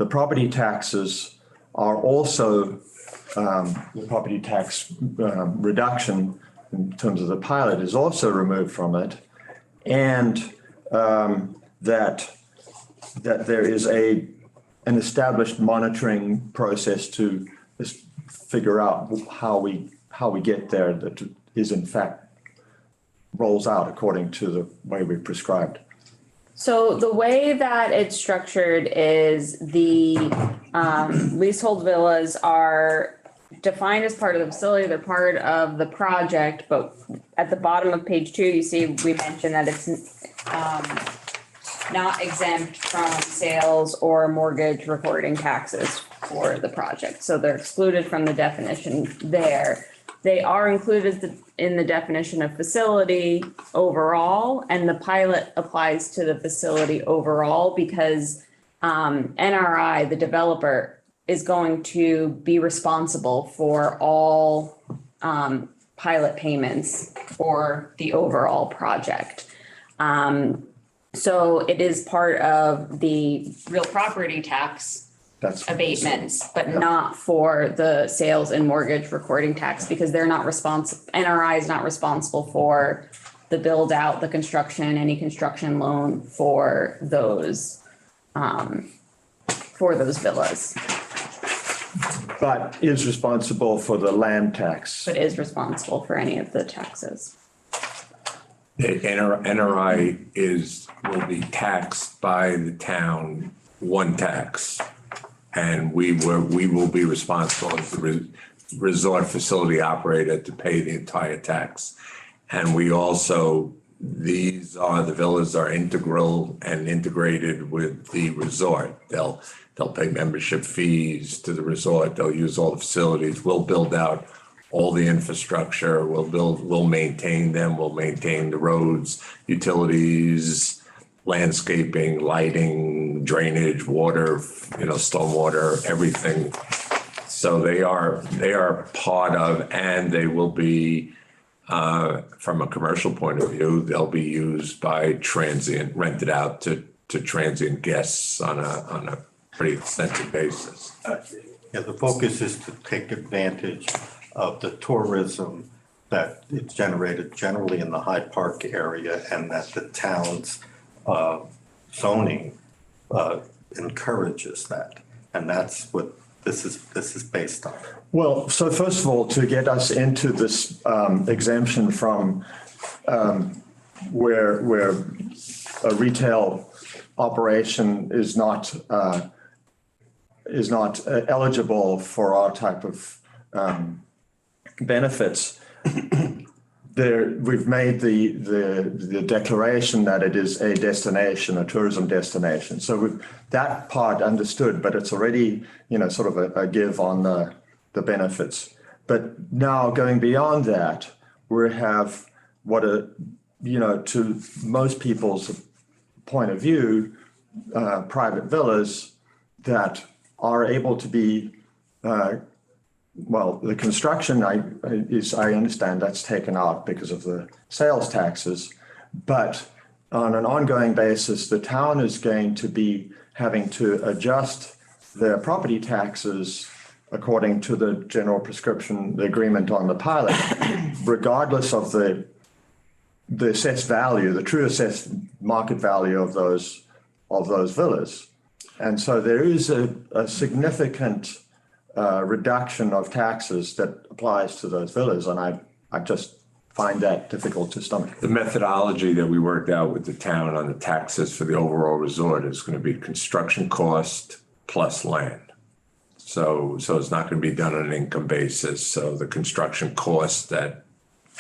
property taxes are also, the property tax reduction in terms of the pilot is also removed from it, and that there is an established monitoring process to just figure out how we get there, that is in fact rolls out according to the way we prescribed. So the way that it's structured is the leasehold villas are defined as part of the facility. They're part of the project, but at the bottom of page 2, you see we mentioned that it's not exempt from sales or mortgage recording taxes for the project. So they're excluded from the definition there. They are included in the definition of facility overall, and the pilot applies to the facility overall because NRI, the developer, is going to be responsible for all pilot payments for the overall project. So it is part of the real property tax abatements, but not for the sales and mortgage recording tax because they're not responsible. NRI is not responsible for the build out, the construction, any construction loan for those for those villas, But is responsible for the land tax. but is responsible for any of the taxes. The NRI will be taxed by the town, one tax. And we will be responsible as the resort facility operator to pay the entire tax. And we also, the villas are integral and integrated with the resort. They'll pay membership fees to the resort. They'll use all the facilities. We'll build out all the infrastructure. We'll maintain them. We'll maintain the roads, utilities, landscaping, lighting, drainage, water, stormwater, everything. So they are part of, and they will be, from a commercial point of view, they'll be used by rented out to transient guests on a pretty extensive basis. Yeah, the focus is to take advantage of the tourism that is generated generally in the Hyde Park area, and that the town's zoning encourages that. And that's what this is based on. Well, so first of all, to get us into this exemption from where a retail operation is not eligible for our type of benefits, we've made the declaration that it is a destination, a tourism destination. So that part understood, but it's already, sort of a give on the benefits. But now going beyond that, we have to most people's point of view, private villas that are able to be, the construction, I understand that's taken out because of the sales taxes, but on an ongoing basis, the town is going to be having to adjust their property taxes according to the general prescription, the agreement on the pilot, regardless of the assessed value, the true assessed market value of those villas. And so there is a significant reduction of taxes that applies to those villas, and I just find that difficult to stomach. The methodology that we worked out with the town on the taxes for the overall resort is going to be construction cost plus land. So it's not going to be done on an income basis. So the construction costs that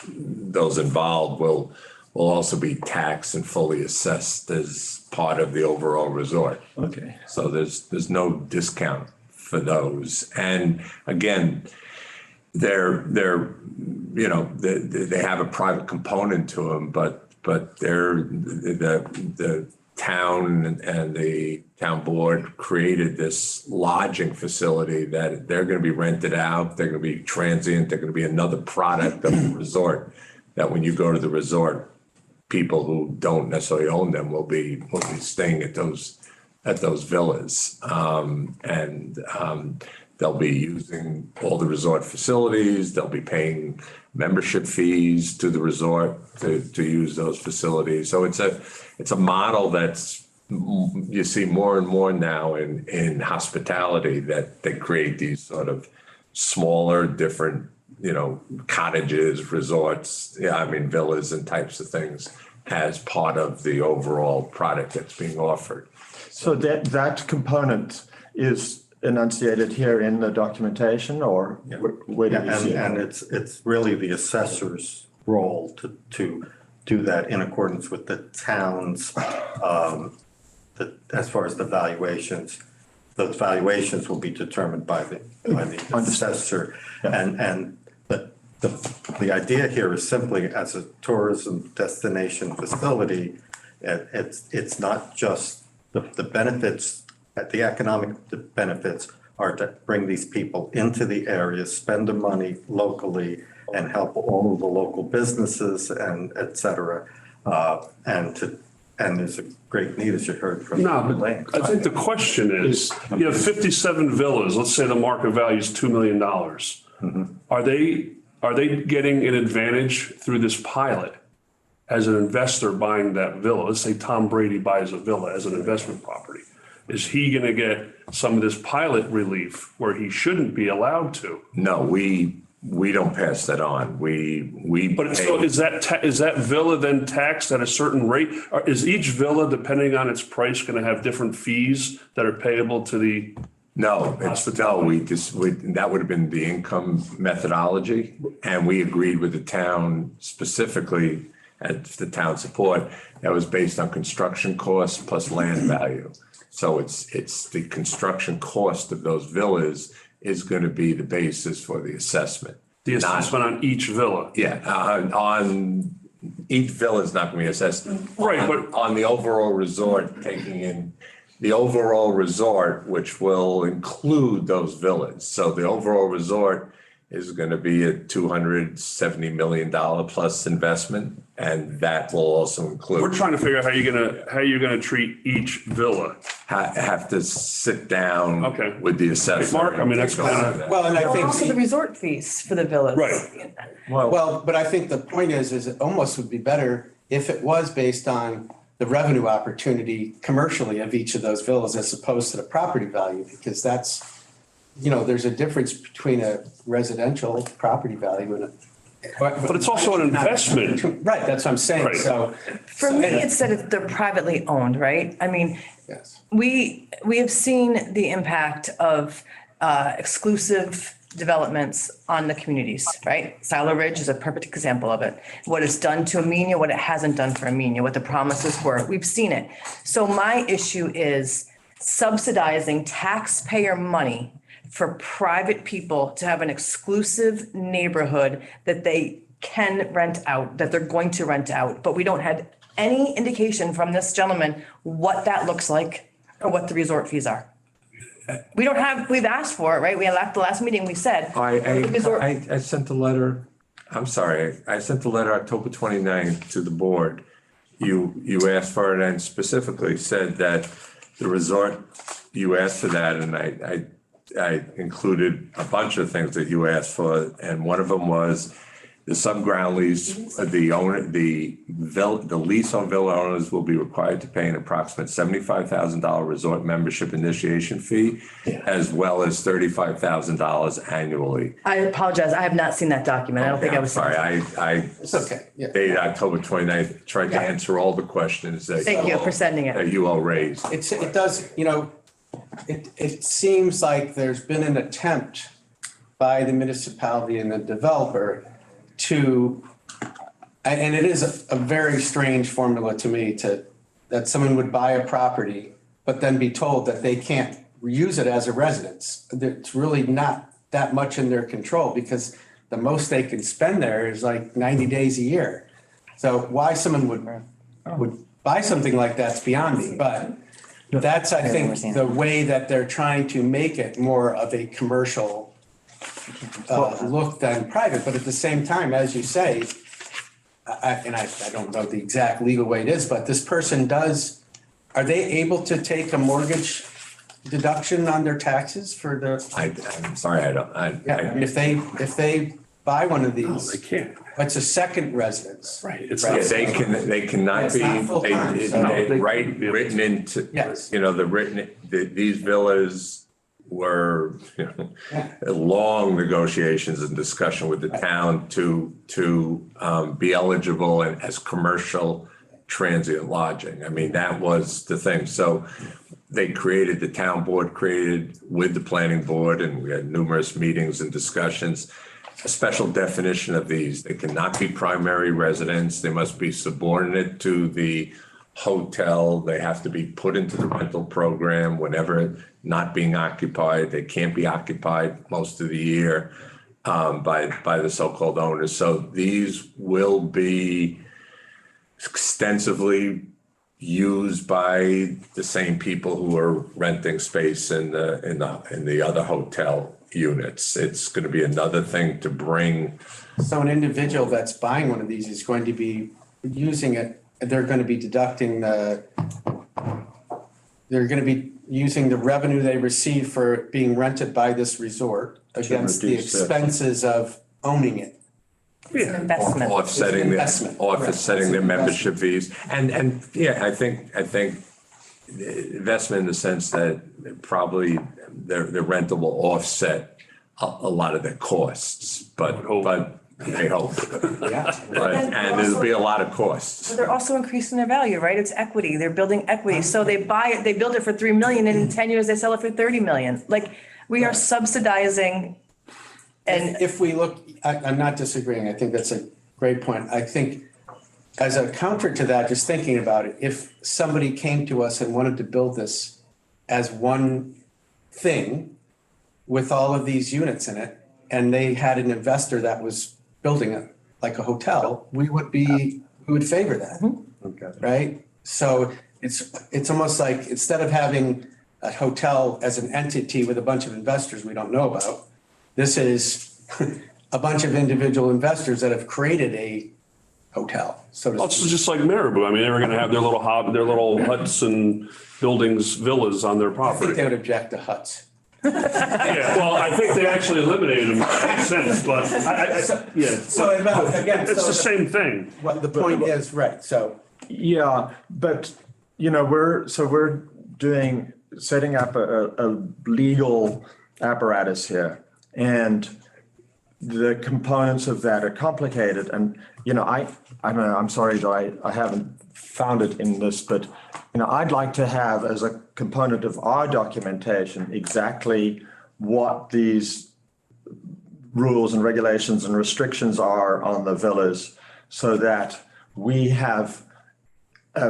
those involved will also be taxed and fully assessed as part of the overall resort. Okay. So there's no discount for those. And again, they have a private component to them, but the town and the town board created this lodging facility that they're going to be rented out. They're going to be transient. They're going to be another product of the resort that when you go to the resort, people who don't necessarily own them will be staying at those villas. They'll be using all the resort facilities. They'll be paying membership fees to the resort to use those facilities. So it's a model that's you see more and more now in hospitality, that they create these sort of smaller, different, cottages, resorts, villas and types of things as part of the overall product that's being offered. So that component is enunciated here in the documentation, or where do you see it? And it's really the assessor's role to do that in accordance with the town's, as far as the valuations. Those valuations will be determined by the assessor. And the idea here is simply, as a tourism destination facility, it's not just the benefits, the economic benefits are to bring these people into the area, spend the money locally, and help all of the local businesses and et cetera. And there's a great need, as you heard from. No, but I think the question is, you have 57 villas. Let's say the market value is $2 million. Mm-hmm. Are they getting an advantage through this pilot as an investor buying that villa? Let's say Tom Brady buys a villa as an investment property. is he going to get some of this pilot relief where he shouldn't be allowed to? No, we don't pass that on. But so is that villa then taxed at a certain rate? Or is each villa, depending on its price, going to have different fees that are payable to the? No, that would have been the income methodology. And we agreed with the town specifically at the town support that was based on construction costs plus land value. So it's the construction cost of those villas is going to be the basis for the assessment. The assessment on each villa? Yeah, on each villa is not going to be assessed. Right, but on the overall resort, taking in the overall resort, which will include those villas. So the overall resort is going to be a $270 million plus investment, and that will also include. We're trying to figure out how you're gonna treat each villa. Have to sit down with the assessor. Mark, I mean, that's kind of. Well, and I Well, think. also the resort fees for the villas. Right. Well, but I think the point is it almost would be better if it was based on the revenue opportunity commercially of each of those villas as opposed to the property value, because that's, there's a difference between a residential property value and a. But it's also an investment. Right, that's what I'm saying, Right. so. For me, it's that if they're privately owned, right? I mean, Yes. we have seen the impact of exclusive developments on the communities, right? Silo Ridge is a perfect example of it. What it's done to Amenia, what it hasn't done for Amenia, what the promises were. We've seen it. So my issue is subsidizing taxpayer money for private people to have an exclusive neighborhood that they can rent out, that they're going to rent out. But we don't have any indication from this gentleman what that looks like or what the resort fees are. We've asked for it, right? We at the last meeting, we said. I sent a letter, I'm sorry, I sent a letter October 29th to the board. You asked for it and specifically said that the resort, you asked for that, and I included a bunch of things that you asked for, and one of them was the subground lease, the lease on villa owners will be required to pay an approximate $75,000 resort membership initiation fee, as well as $35,000 annually. I apologize. I have not seen that document. I don't think I was. Sorry, It's okay. Yeah. dated October 29th, tried to answer all the questions that. Thank you for sending it. That you all raised. It does, it seems like there's been an attempt by the municipality and the developer to, and it is a very strange formula to me that someone would buy a property, but then be told that they can't use it as a residence. It's really not that much in their control because the most they can spend there is like 90 days a year. So why someone would buy something like that's beyond me, but that's, I think, the way that they're trying to make it more of a commercial look than private. But at the same time, as you say, I don't know the exact legal way it is, but this person are they able to take a mortgage deduction on their taxes for the? I'm sorry, I don't. If they buy one of these. They can't. It's a second residence. Right. It's Yeah, they cannot It's be, not full-time, written into, Yes. these villas were, long negotiations and discussion with the town to be eligible as commercial transient lodging. I mean, that was the thing. So the town board created with the planning board, and we had numerous meetings and discussions, a special definition of these. They cannot be primary residents. They must be subordinate to the hotel. They have to be put into the rental program whenever not being occupied. They can't be occupied most of the year by the so-called owners. So these will be extensively used by the same people who are renting space in the other hotel units. It's going to be another thing to bring. So an individual that's buying one of these is going to be using it, they're going to be deducting they're going to be using the revenue they receive for it being rented by this resort against the reduce that. expenses of owning it. It's an investment. Investment. Offsetting their membership fees. And yeah, I think investment in the sense that probably their rental will offset a lot of their costs, but they hope. And there'll be a lot of costs. But they're also increasing their value, right? It's equity. They're building equity. So they buy it, they build it for 3 million and in 10 years they sell it for 30 million. Like we are subsidizing. And if we look, I'm not disagreeing. I think that's a great point. I think as a counter to that, just thinking about it, if somebody came to us and wanted to build this as one thing with all of these units in it, and they had an investor that was building it like a hotel, we would favor that, right? So it's almost like instead of having a hotel as an entity with a bunch of investors we don't know about, this is a bunch of individual investors that have created a hotel. So Well, it's just like Marabou. I mean, they were going to have their little huts and buildings, villas on their I think property. they would object to huts. Yeah, well, I think they actually eliminated them, makes sense, but yeah. So again, It's the same thing. What the point is, right, so. Yeah, but, we're setting up a legal apparatus here. And the components of that are complicated. And, I don't know, I'm sorry that I haven't found it in this, but, I'd like to have as a component of our documentation exactly what these rules and regulations and restrictions are on the villas so that we have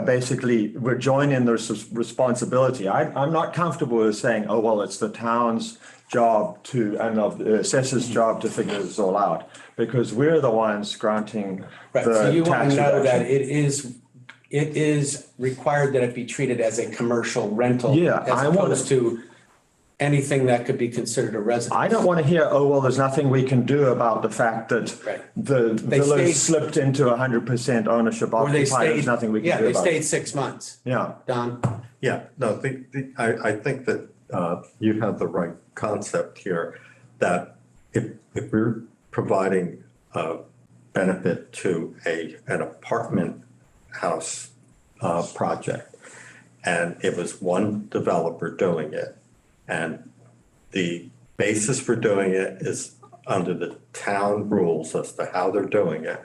basically, we're joining the responsibility. I'm not comfortable with saying, oh, well, it's the town's job and the assessor's job to figure this all out, because we're the ones granting Right, so the you want tax to know that reduction. it is required that it be treated as a commercial rental. Yeah, as I want opposed to anything that could be considered a residence. I don't want to hear, oh, well, there's nothing we can do about the fact that Right. the They villas stayed- slipped into 100% ownership Or they occupied. stayed, There's nothing we can yeah, do they about stayed it. 6 months. Yeah. Don? Yeah, no, I think that you have the right concept here, that if we're providing a benefit to an apartment house project, and it was one developer doing it, and the basis for doing it is under the town rules as to how they're doing it,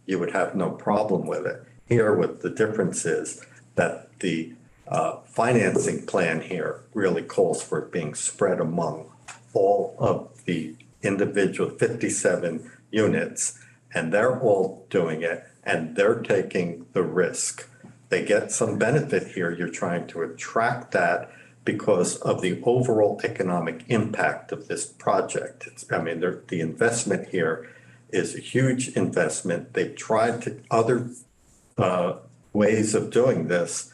you would have no problem with it. Here, what the difference is that the financing plan here really calls for it being spread among all of the individual 57 units, and they're all doing it, and they're taking the risk. They get some benefit here. You're trying to attract that because of the overall economic impact of this project. The investment here is a huge investment. They've tried other ways of doing this,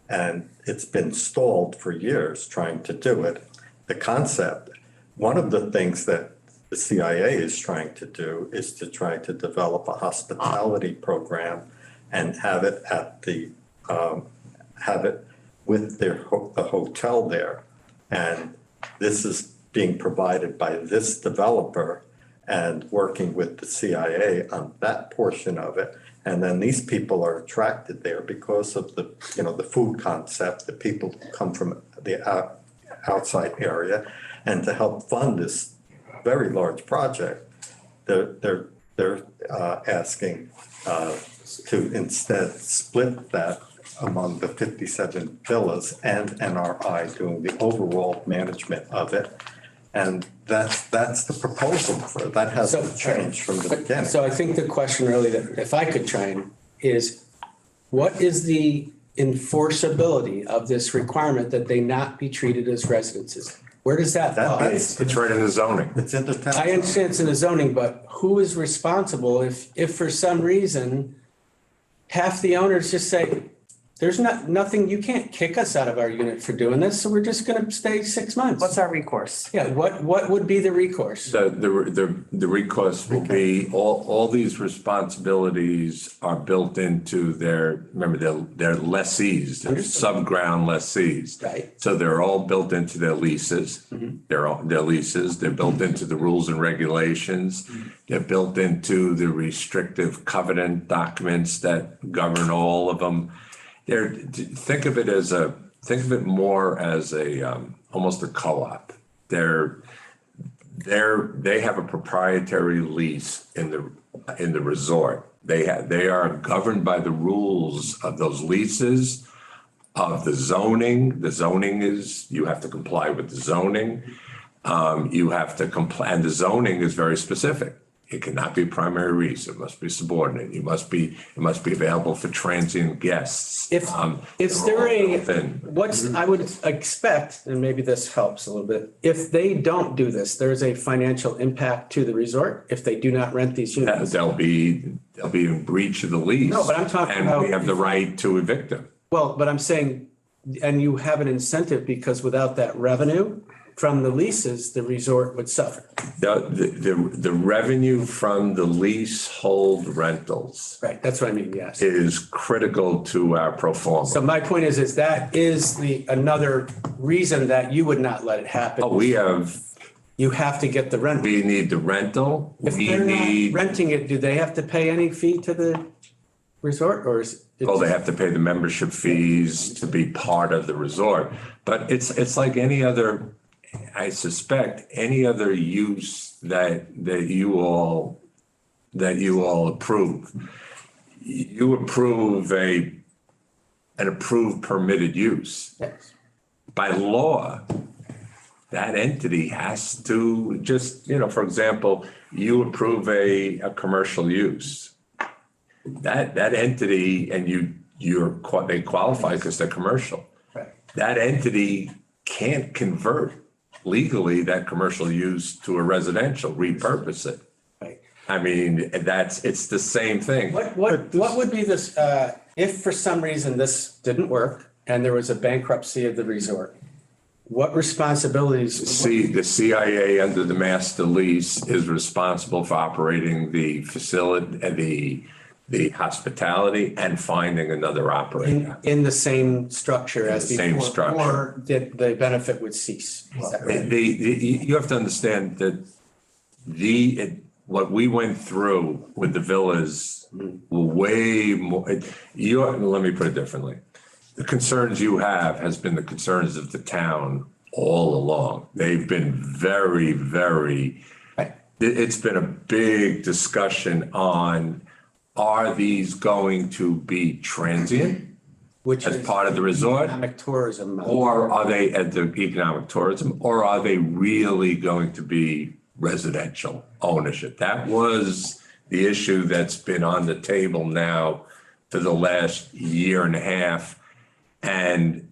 and it's been stalled for years trying to do it. The concept, one of the things that the CIA is trying to do is to try to develop a hospitality program and have it with the hotel there. And this is being provided by this developer and working with the CIA on that portion of it. And then these people are attracted there because of the food concept, the people who come from the outside area, and to help fund this very large project, they're asking to instead split that among the 57 villas and NRI doing the overall management of it. And that's the proposal for it. That hasn't changed from the beginning. So I think the question really that, if I could try and, is what is the enforceability of this requirement that they not be treated as residences? Where does that fall? It's right in the zoning. It's in the town. I understand it's in the zoning, but who is responsible if for some reason half the owners just say, there's nothing, you can't kick us out of our unit for doing this, so we're just gonna stay 6 months. what's our recourse? Yeah, what would be the recourse? The recourse will be, all these responsibilities are built into their lessees, they're sub-ground lessees. Right. So they're all built into their leases. Their leases, they're built into the rules and regulations. They're built into the restrictive covenant documents that govern all of them. Think of it as think of it more as almost a co-op. They have a proprietary lease in the resort. They are governed by the rules of those leases, of the zoning. The zoning is, you have to comply with the zoning. You have to comply, and the zoning is very specific. It cannot be primary reuse. It must be subordinate. It must be available for transient guests. Is there I would expect, and maybe this helps a little bit, if they don't do this, there's a financial impact to the resort if they do not rent these units? They'll be in breach of the lease. No, but I'm talking and about. we have the right to evict them. Well, but I'm saying, and you have an incentive because without that revenue from the leases, the resort would suffer. The revenue from the leasehold rentals. Right, that's what I mean, yes. Is critical to our pro forma. So my point is that is another reason that you would not let it happen. You have to get the rental. We need the rental. If they're not renting it, do they have to pay any fee to the resort or is it? Well, they have to pay the membership fees to be part of the resort. But it's like any other, I suspect, any other use that you all approve. You approve an approved permitted use. Yes. By law, that entity has to just, for example, you approve a commercial use. That entity, and they qualify because they're commercial. Right. That entity can't convert legally that commercial use to a residential, repurpose it. Right. I mean, it's the same thing. What would be this, if for some reason this didn't work and there was a bankruptcy of the resort, what responsibilities? The CIA under the master lease is responsible for operating the facility, the hospitality and finding another operator. In the same structure as the same before, structure. or the benefit would cease. Is that right? You have to understand that what we went through with the villas were way more. Let me put it differently. The concerns you have has been the concerns of the town all along. They've been very, very. It's been a big discussion on. Are these going to be transient, which as is part of the resort, economic tourism, or are they at the economic tourism, or are they really going to be residential ownership? That was the issue that's been on the table now for the last year and a half, and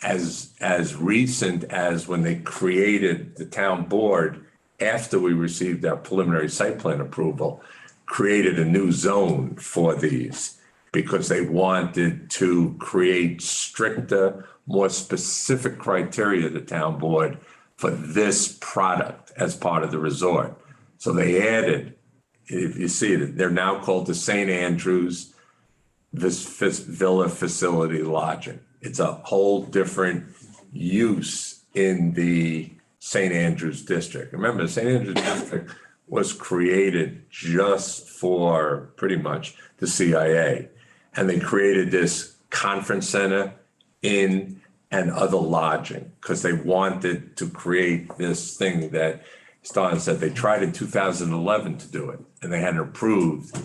as recent as when they created the town board after we received our preliminary site plan approval. Created a new zone for these because they wanted to create stricter, more specific criteria, the town board, for this product as part of the resort. So they added, if you see it, they're now called the St. Andrews Villa Facility Lodging. It's a whole different use in the St. Andrews district. Remember, the St. Andrews district was created just for pretty much the CIA. And they created this conference center, inn, and other lodging because they wanted to create this thing that Stan said they tried in 2011 to do it and they hadn't approved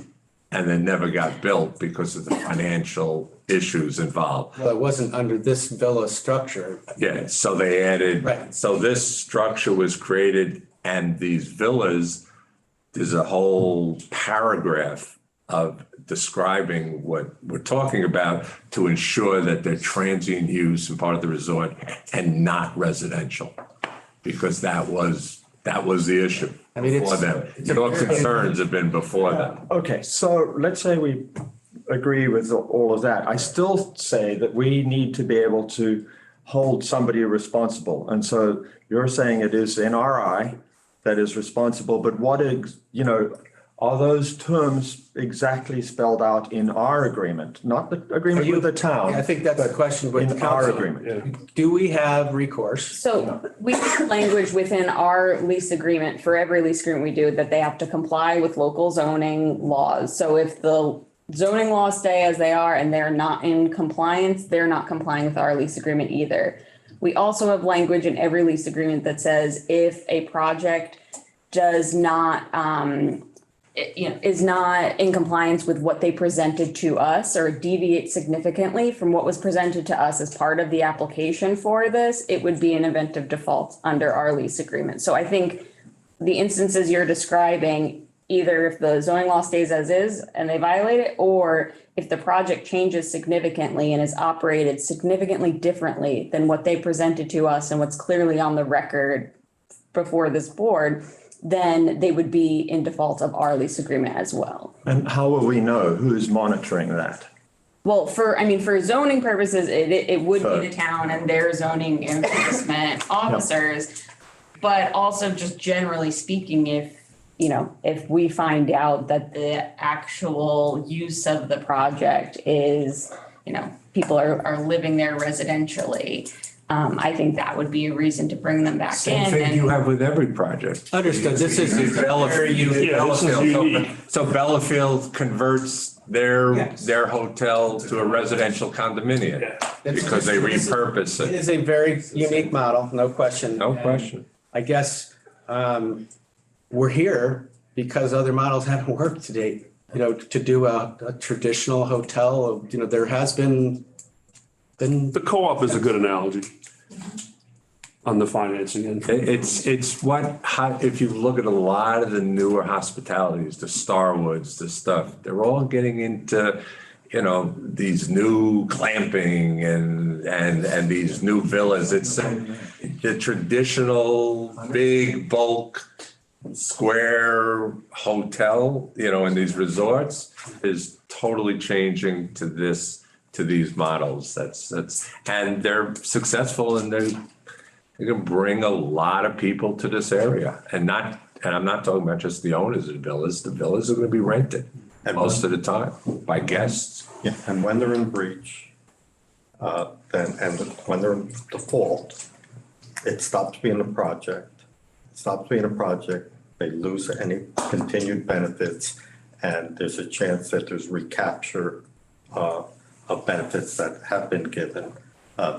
and then never got built because of the financial issues involved. Well, it wasn't under this villa structure. Yeah, so they added, Right. So this structure was created and these villas, there's a whole paragraph of describing what we're talking about to ensure that they're transient use and part of the resort and not residential. Because that was the issue before them. Your concerns have been before them. Okay, so let's say we agree with all of that. I still say that we need to be able to hold somebody responsible. And so you're saying it is NRI that is responsible, but what is, are those terms exactly spelled out in our agreement, not the agreement with the town? I think that's the question with the in our council. agreement. Do we have recourse? So we have language within our lease agreement for every lease agreement we do that they have to comply with local zoning laws. So if the zoning laws stay as they are and they're not in compliance, they're not complying with our lease agreement either. We also have language in every lease agreement that says if a project does not, is not in compliance with what they presented to us or deviates significantly from what was presented to us as part of the application for this, it would be an event of default under our lease agreement. So I think the instances you're describing, either if the zoning law stays as is and they violate it, or if the project changes significantly and is operated significantly differently than what they presented to us and what's clearly on the record before this board, then they would be in default of our lease agreement as well. And how will we know who's monitoring that? Well, for zoning purposes, it would be the town and their zoning enforcement officers. But also just generally speaking, if we find out that the actual use of the project is, people are living there residentially, I think that would be a reason to bring them back in. Same thing you have with every project. Understood. This is Bellafield. this is unique. So Bellafield converts their hotel to a residential condominium because they repurpose It it. is a very unique model, no question. No question. I guess we're here because other models haven't worked to date. To do a traditional hotel, there has been. The co-op is a good analogy on the financing end. It's if you look at a lot of the newer hospitalities, the Starwoods, the stuff, they're all getting into, these new clamping and these new villas. It's the traditional big bulk square hotel, in these resorts is totally changing to these models. And they're successful and they can bring a lot of people to this area and I'm not talking about just the owners of the villas. The villas are going to be rented most of the time by guests. Yeah, and when they're in breach, when they're in default, it stops being a project. They lose any continued benefits, and there's a chance that there's recapture of benefits that have been given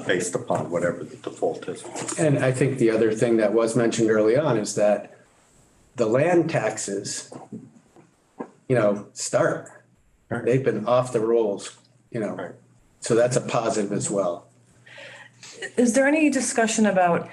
based upon whatever the default is. And I think the other thing that was mentioned early on is that the land taxes, start. They've been off the rolls, so that's a positive as well. Is there any discussion about,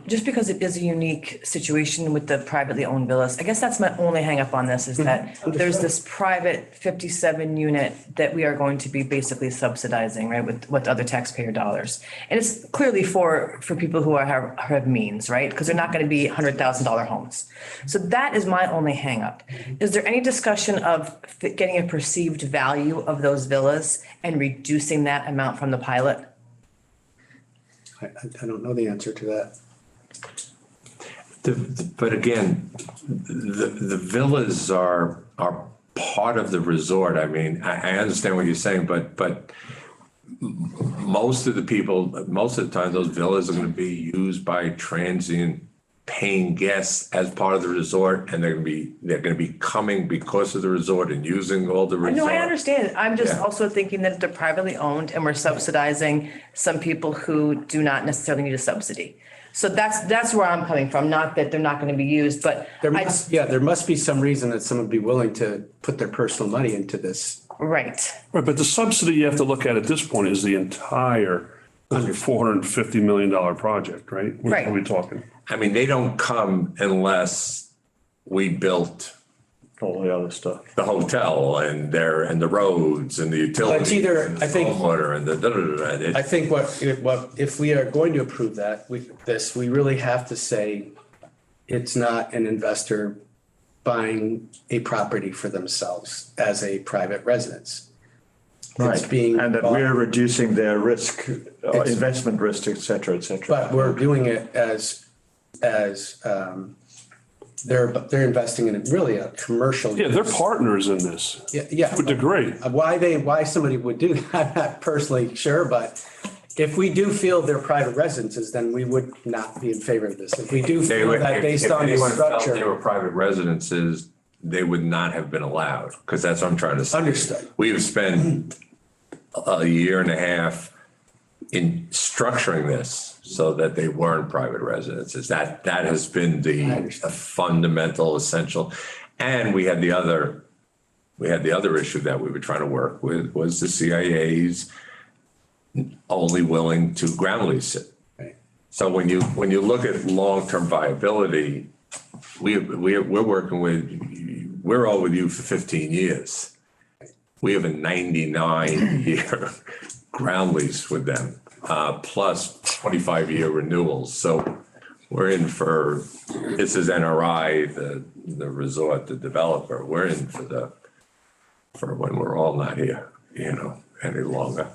just because it is a unique situation with the privately owned villas, I guess that's my only hang up on this is that there's this private 57 unit that we are going to be basically subsidizing, right, with other taxpayer dollars. And it's clearly for people who have means, right? Because they're not going to be $100,000 homes. So that is my only hang up. Is there any discussion of getting a perceived value of those villas and reducing that amount from the pilot? I don't know the answer to that. But again, the villas are part of the resort. I mean, I understand what you're saying, but most of the time, those villas are going to be used by transient paying guests as part of the resort, and they're going to be coming because of the resort and using all the resort. No, I understand. I'm just also thinking that they're privately owned and we're subsidizing some people who do not necessarily need a subsidy. So that's where I'm coming from. Not that they're not going to be used, but there must be some reason that someone would be willing to put their personal money into this. Right. Right, but the subsidy you have to look at this point is the entire $450 million project, right? Right. What are we talking? I mean, they don't come unless we built all the other stuff, the hotel and the roads and the utilities. It's either, and the I think, stormwater and the I think what if we are going to approve that, we really have to say it's not an investor buying a property for themselves as a private residence. Right, and that bought. we're reducing their risk, investment risk, et cetera, et cetera. But we're doing it as they're investing in really a commercial. Yeah, they're partners in this. Yeah. To a degree. Why somebody would do that, I'm not personally sure, but if we do feel they're private residences, then we would not be in favor of this. If we do feel that based on the If anyone felt structure. they were private residences, they would not have been allowed, because that's what I'm trying to say. Understood. We have spent a year and a half in structuring this so that they weren't private residences. That has been the fundamental, essential. And we had the other issue that we were trying to work with was the CIA's only willing to ground lease it. Right. So when you look at long-term viability, we're working with, we're all with you for 15 years. We have a 99-year ground lease with them, plus 25-year renewals. So we're in for, this is NRI, the resort, the developer, we're in for when we're all not here, any longer.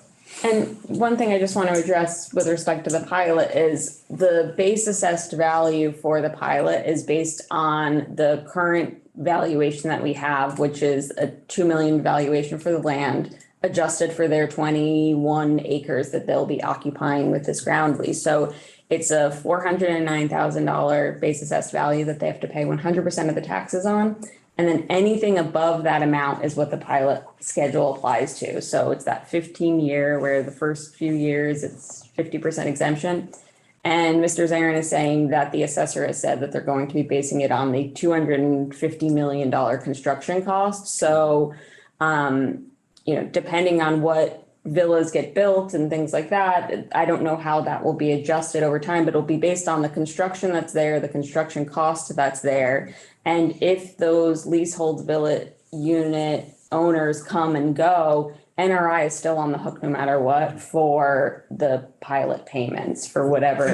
And one thing I just want to address with respect to the pilot is the base assessed value for the pilot is based on the current valuation that we have, which is a 2 million valuation for the land, adjusted for their 21 acres that they'll be occupying with this ground lease. So it's a $409,000 base assessed value that they have to pay 100% of the taxes on. And then anything above that amount is what the pilot schedule applies to. So it's that 15-year where the first few years it's 50% exemption. And Mr. Zarin is saying that the assessor has said that they're going to be basing it on the $250 million construction cost. So, depending on what villas get built and things like that, I don't know how that will be adjusted over time, but it'll be based on the construction that's there, the construction cost that's there. And if those leasehold villa unit owners come and go, NRI is still on the hook no matter what for the pilot payments for whatever.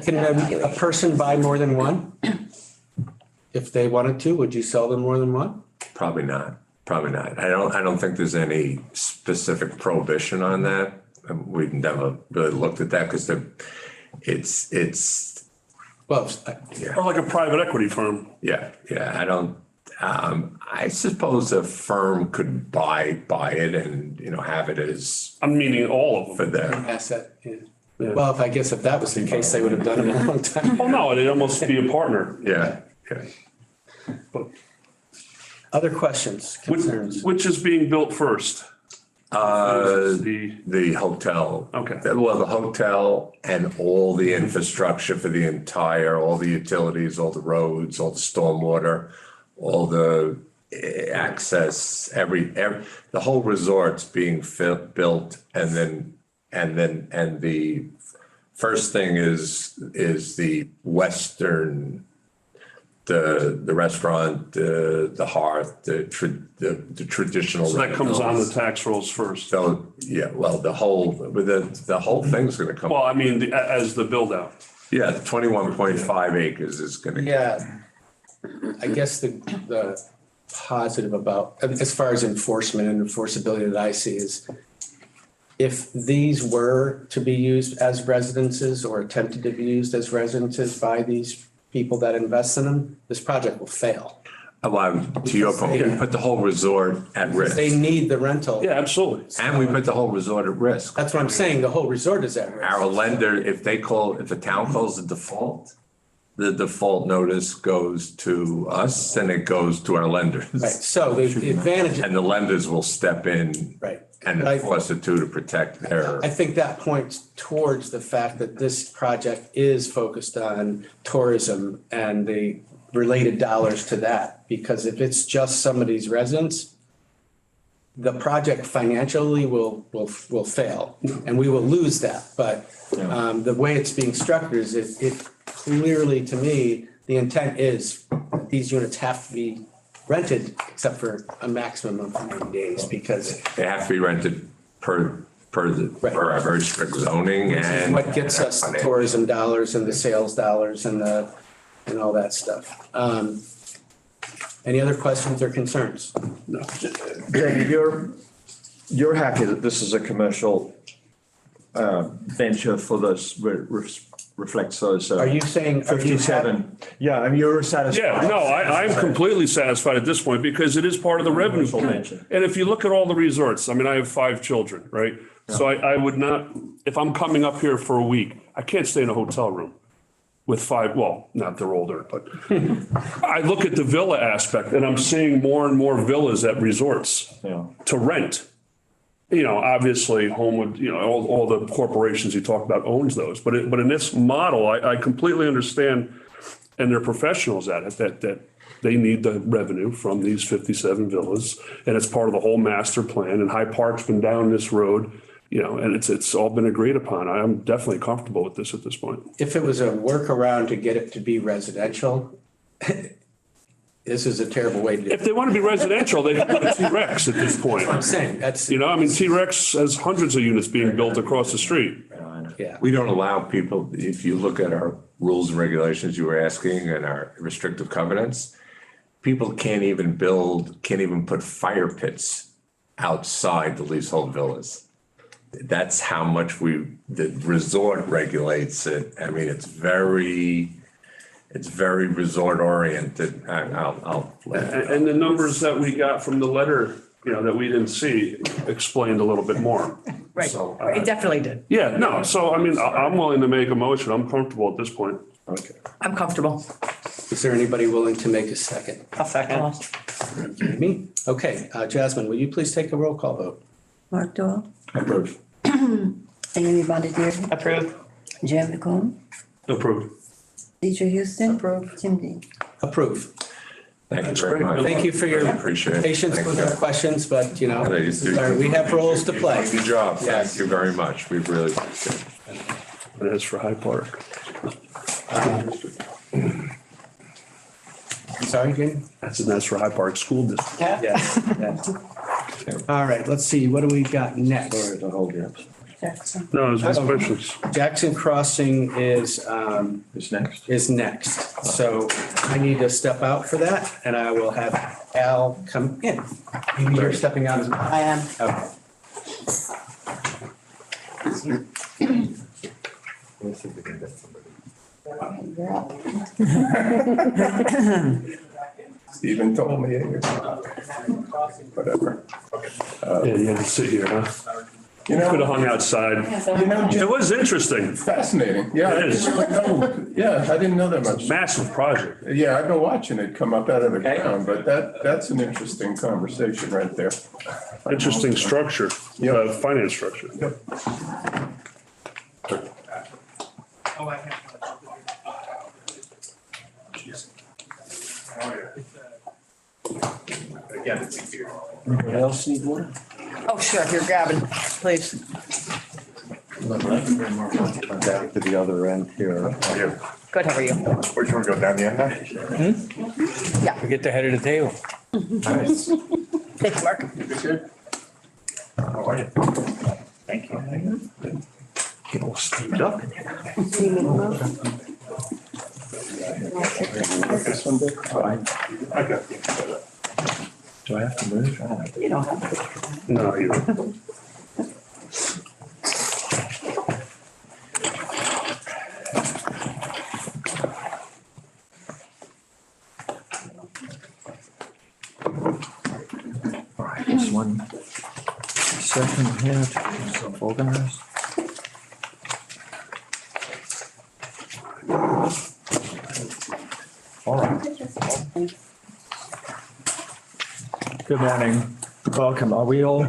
Can a person buy more than one? If they wanted to, would you sell them more than one? Probably not. I don't think there's any specific prohibition on that. We've never really looked at that because it's. Well, or like a private equity firm. Yeah. I don't. I suppose a firm could buy it and have it as. I'm meaning all of them for their asset. Yeah. Well, if that was the case, they would have done it a long time. Oh no, it'd almost be a partner. Yeah. But other questions, concerns? Which is being built first? The hotel. Okay. Well, the hotel and all the infrastructure for all the utilities, all the roads, all the stormwater, all the access, the whole resort's being built, and the first thing is the western. The restaurant, the hearth, the traditional. So that comes on the tax rolls first. So the whole thing's going to come. Well, I mean, as the build out. Yeah, 21.5 acres is going to. Yeah, I guess the positive about as far as enforcement and enforceability that I see is if these were to be used as residences or attempted to be used as residences by these people that invest in them, this project will fail. Well, to your point, we put the whole resort at risk. They need the rental. Yeah, absolutely. And we put the whole resort at risk. That's what I'm saying. The whole resort is at risk. Our lender, if the town calls the default notice goes to us and it goes to our lenders. Right. So the advantage. And the lenders will step in. Right. And enforce it to protect their. I think that points towards the fact that this project is focused on tourism and the related dollars to that. Because if it's just somebody's residence, the project financially will fail and we will lose that. But the way it's being structured is it clearly, to me, the intent is these units have to be rented except for a maximum of 90 days because they have to be rented per our very strict zoning and what gets us the tourism dollars and the sales dollars and all that stuff. Any other questions or concerns? No. Jamie, you're happy that this is a commercial venture for this reflects those. Are you saying 57? Yeah, I mean, you're satisfied. Yeah, no, I'm completely satisfied at this point because it is part of the revenue pool. And if you look at all the resorts, I mean, I have 5 children, right? So I would not, if I'm coming up here for a week, I can't stay in a hotel room. with five, well, not they're older, but I look at the villa aspect and I'm seeing more and more villas at resorts to rent. You know, obviously Homewood, you know, all the corporations you talk about owns those, but in this model, I completely understand, and they're professionals at it, that they need the revenue from these 57 villas, and it's part of the whole master plan, and Hyde Park's been down this road, you know, and it's all been agreed upon. I'm definitely comfortable with this at this point. If it was a workaround to get it to be residential, this is a terrible way to do it. If they want to be residential, they can put a T-Rex at this point. I'm saying, that's. You know, I mean, T-Rex has hundreds of units being built across the street. Yeah. We don't allow people, if you look at our rules and regulations you were asking and our restrictive covenants, people can't even put fire pits outside the leasehold villas. That's how much the resort regulates it. I mean, it's very resort oriented. I'll And the numbers that we got from the letter, you know, that we didn't see explained a little bit more. Right, So, it definitely did. Yeah, no, so I mean, I'm willing to make a motion. I'm comfortable at this point. Okay. I'm comfortable. Is there anybody willing to make a second? I'll second. Me? Okay, Jasmine, will you please take a roll call vote? Mark Doyle, Approved. Amy Bondieri, Approve. Jim McComb, Approved. Deidre Houston. Approve. Tim Dean. Approve. Thank you very much. Thank you for your Appreciate it. patience Thank with you. our questions, but you know, You do- sorry, we have roles to play. Good job. Yes. Thank you very much. We really appreciate it. And as for Hyde Park. I'm sorry, Jane? That's for Hyde Park School District. Yes. All right, let's see, what do we got next? Sorry to hold you up. Jackson. No, there's no questions. Jackson Crossing is Is next. So I need to step out for that, and I will have Al come in. Maybe you're stepping out as well. I am. Okay. Stephen told me. Whatever. Yeah, you had to sit here, huh? You Could have know, hung outside. It was interesting. fascinating. Yeah. It is. Yeah, I didn't know that much. Massive project. Yeah, I've been watching it come up out of the ground, but that's an interesting conversation right there. Interesting structure, finance structure. Anybody else need water? Oh, sure, if you're grabbing, please. Down to the other end here. Good, how are you? Where you want to go, down the end now? We get the head of the table. Nice. Thank you, Mark. How are you? Thank you. Get all steamed up in here. This one, Dick? I got you. Do I have to move? You don't have to. No, you don't. All right, just one second here to get myself organized. All right. Good morning. Welcome. Are we all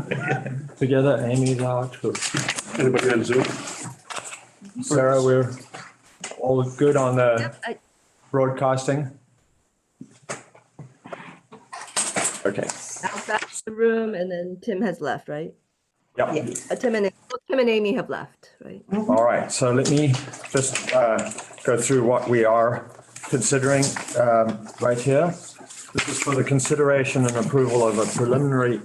together? Amy's out. Anybody on Zoom? Sarah, we're all good on the Yep, broadcasting? Okay. Al's back in the room, and then Tim has left, right? Yep. Tim and Amy have left, right? All right. So let me just go through what we are considering right here. This is for the consideration and approval of a preliminary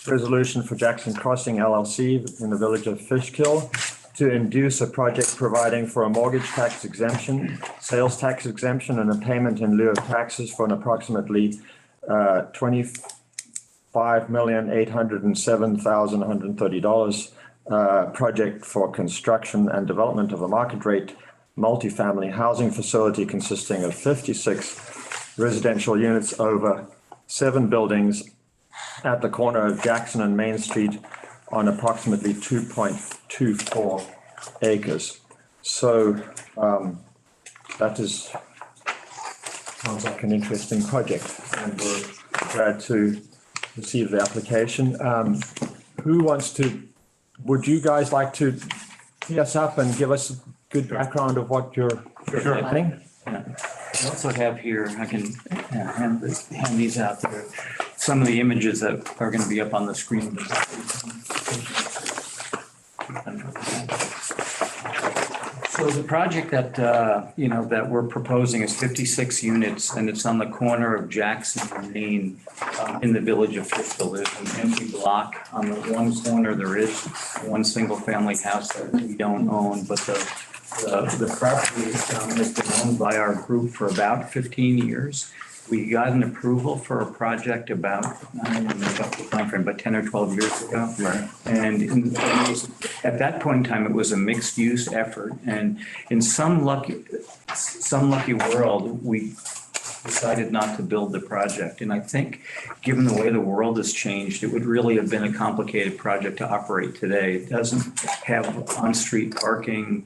resolution for Jackson Crossing LLC in the village of Fishkill to induce a project providing for a mortgage tax exemption, sales tax exemption, and a payment in lieu of taxes for an approximately $25,807,130 project for construction and development of a market rate multifamily housing facility consisting of 56 residential units over 7 buildings at the corner of Jackson and Main Street on approximately 2.24 acres. So that sounds like an interesting project, and we're glad to receive the application. Would you guys like to tee us up and give us a good background of what you're planning? I also have here, I can hand these out there, some of the images that are going to be up on the screen. So the project that, that we're proposing is 56 units, and it's on the corner of Jackson and Main in the village of Fishville. There's an empty block. On the one corner, there is one single-family house that we don't own, but the property has been owned by our group for about 15 years. We got an approval for a project about, I don't remember the timeframe, but 10 or 12 years ago. Right. And at that point in time, it was a mixed use effort. And in some lucky world, we decided not to build the project. And I think, given the way the world has changed, it would really have been a complicated project to operate today. It doesn't have on-street parking.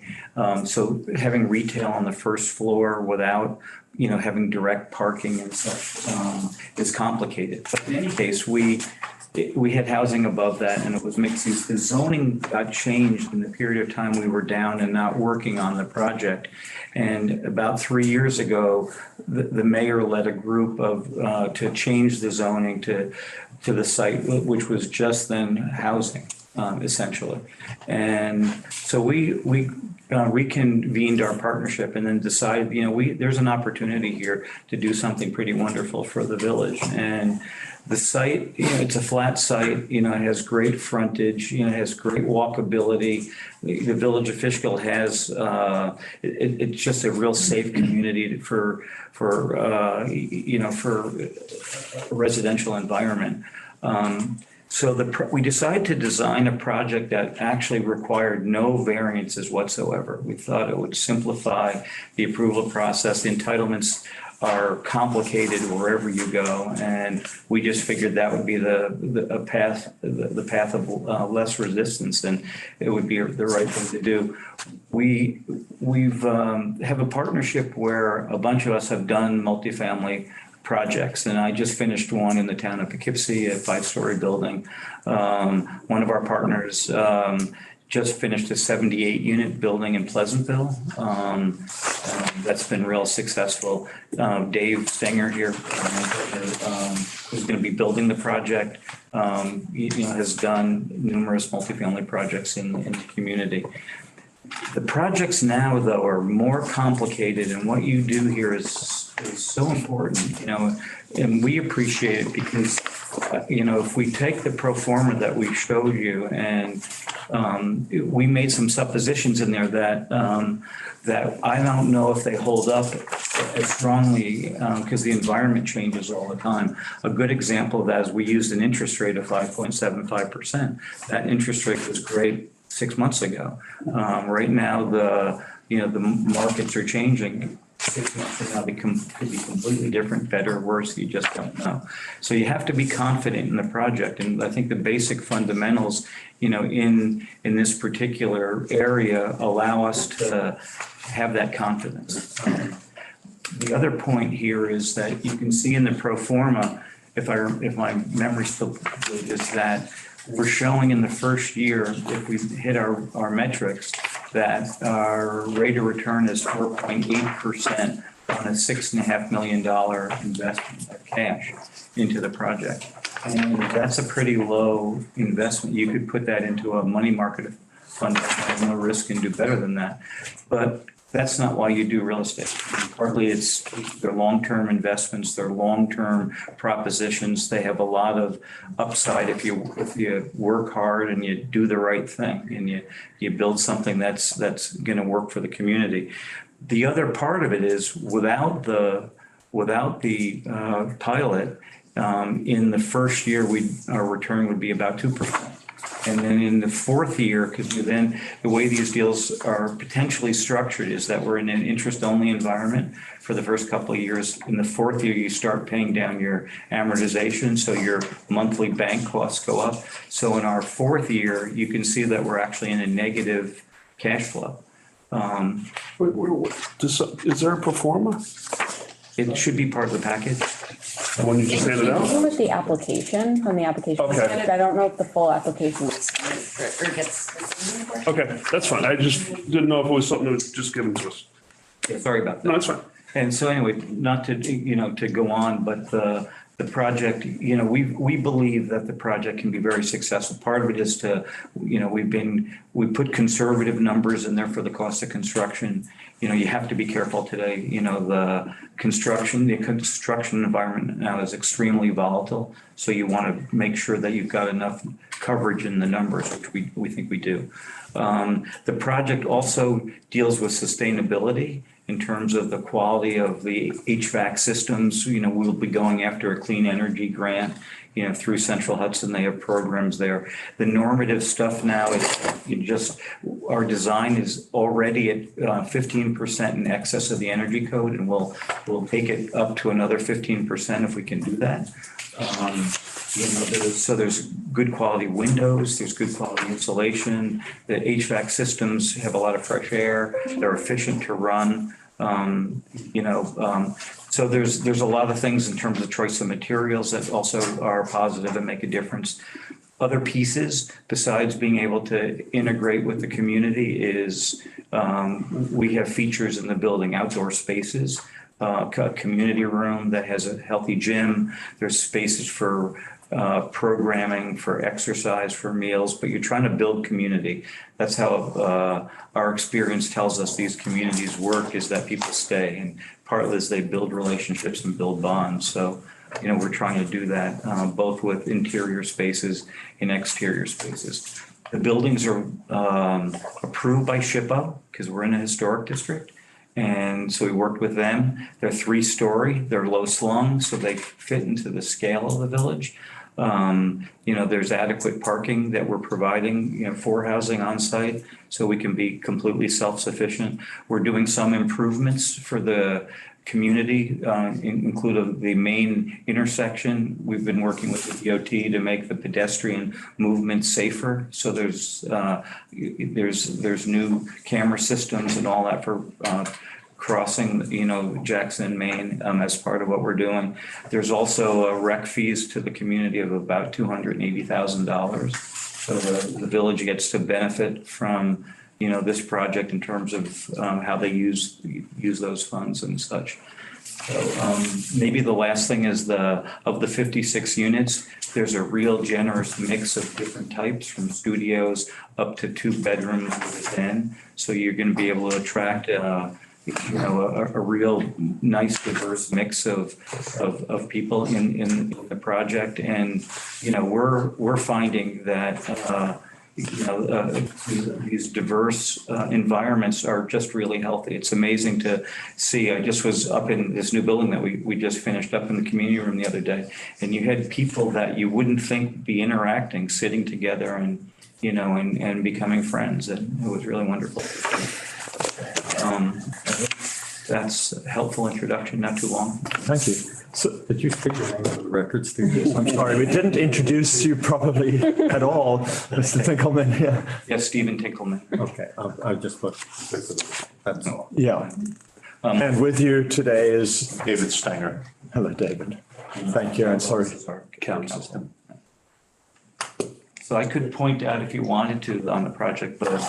So having retail on the first floor without having direct parking and such is complicated. But in any case, we had housing above that, and it was mixed use. The zoning got changed in the period of time we were down and not working on the project. And about 3 years ago, the mayor led a group to change the zoning to the site, which was just then housing, essentially. And so we reconvened our partnership and then decided, there's an opportunity here to do something pretty wonderful for the village. And the site, it's a flat site, it has great frontage, it has great walkability. The village of Fishkill has, it's just a real safe community for a residential environment. So we decided to design a project that actually required no variances whatsoever. We thought it would simplify the approval process. The entitlements are complicated wherever you go, and we just figured that would be the path of less resistance, and it would be the right thing to do. We have a partnership where a bunch of us have done multifamily projects, and I just finished one in the town of Poughkeepsie, a 5-story building. One of our partners just finished a 78-unit building in Pleasantville. That's been real successful. Dave Stenger here, who's going to be building the project, has done numerous multifamily projects in the community. The projects now, though, are more complicated, and what you do here is so important, and we appreciate it because, if we take the pro forma that we showed you and we made some suppositions in there that I don't know if they hold up as strongly because the environment changes all the time. A good example of that is we used an interest rate of 5.75%. That interest rate was great 6 months ago. Right now, the markets are changing. 6 months from now, could be completely different, better, worse. You just don't know. So you have to be confident in the project, and I think the basic fundamentals, in this particular area, allow us to have that confidence. The other point here is that you can see in the pro forma, if my memory's still good, is that we're showing in the first year, if we hit our metrics, that our rate of return is 4.8% on a $6.5 million investment of cash into the project. And that's a pretty low investment. You could put that into a money market fund at no risk and do better than that. But that's not why you do real estate. Partly they're long-term investments, they're long-term propositions. They have a lot of upside if you work hard and you do the right thing and you build something that's going to work for the community. The other part of it is without the pilot, in the first year our return would be about 2%. And then in the fourth year, because then the way these deals are potentially structured is that we're in an interest-only environment for the first couple of years. In the fourth year, you start paying down your amortization, so your monthly bank costs go up. So in our fourth year, you can see that we're actually in a negative cash flow. Is there a pro forma? It should be part of the package. The one you just handed out? Even with the application, when the application was Okay. submitted, I don't know if the full application is or gets. Okay, that's fine. I just didn't know if it was something that was just given to us. Yeah, sorry about that. No, that's fine. And so anyway, not to, to go on, but the project, we believe that the project can be very successful. Part of it is to, we put conservative numbers in there for the cost of construction. You have to be careful today, the construction environment now is extremely volatile. So you want to make sure that you've got enough coverage in the numbers, which we think we do. The project also deals with sustainability in terms of the quality of the HVAC systems. We'll be going after a clean energy grant, through Central Hudson. They have programs there. The normative stuff now is our design is already at 15% in excess of the energy code, and we'll take it up to another 15% if we can do that. So there's good quality windows, there's good quality insulation. The HVAC systems have a lot of fresh air. They're efficient to run. So there's a lot of things in terms of choice of materials that also are positive and make a difference. Other pieces besides being able to integrate with the community is we have features in the building, outdoor spaces, a community room that has a healthy gym. There's spaces for programming, for exercise, for meals, but you're trying to build community. That's how our experience tells us these communities work, is that people stay, and partly is they build relationships and build bonds. So, we're trying to do that both with interior spaces and exterior spaces. The buildings are approved by SHPO because we're in a historic district. And so we worked with them. They're 3-story, they're low slung, so they fit into the scale of the village. There's adequate parking that we're providing, for housing on site, so we can be completely self-sufficient. We're doing some improvements for the community, include the main intersection. We've been working with the DOT to make the pedestrian movement safer. So there's new camera systems and all that for crossing, Jackson, Maine, as part of what we're doing. There's also rec fees to the community of about $280,000. So the village gets to benefit from, this project in terms of how they use those funds and such. So maybe the last thing is of the 56 units, there's a real generous mix of different types, from studios up to 2 bedrooms within. So you're going to be able to attract a real nice diverse mix of people in the project. And we're finding that these diverse environments are just really healthy. It's amazing to see. I just was up in this new building that we just finished up in the community room the other day, and you had people that you wouldn't think be interacting, sitting together and and becoming friends, and it was really wonderful. That's a helpful introduction, not too long. Thank you. So, did you speak your name for the records through this? I'm sorry, we didn't introduce you properly at all, Mr. Tinkleman. Yeah. Yes, Stephen Tinkleman. Okay, I just looked. That's all. Yeah. And with you today is David Steiner. Hello, David. Thank you, and sorry. Accounting system. So I could point out if you wanted to on the project, but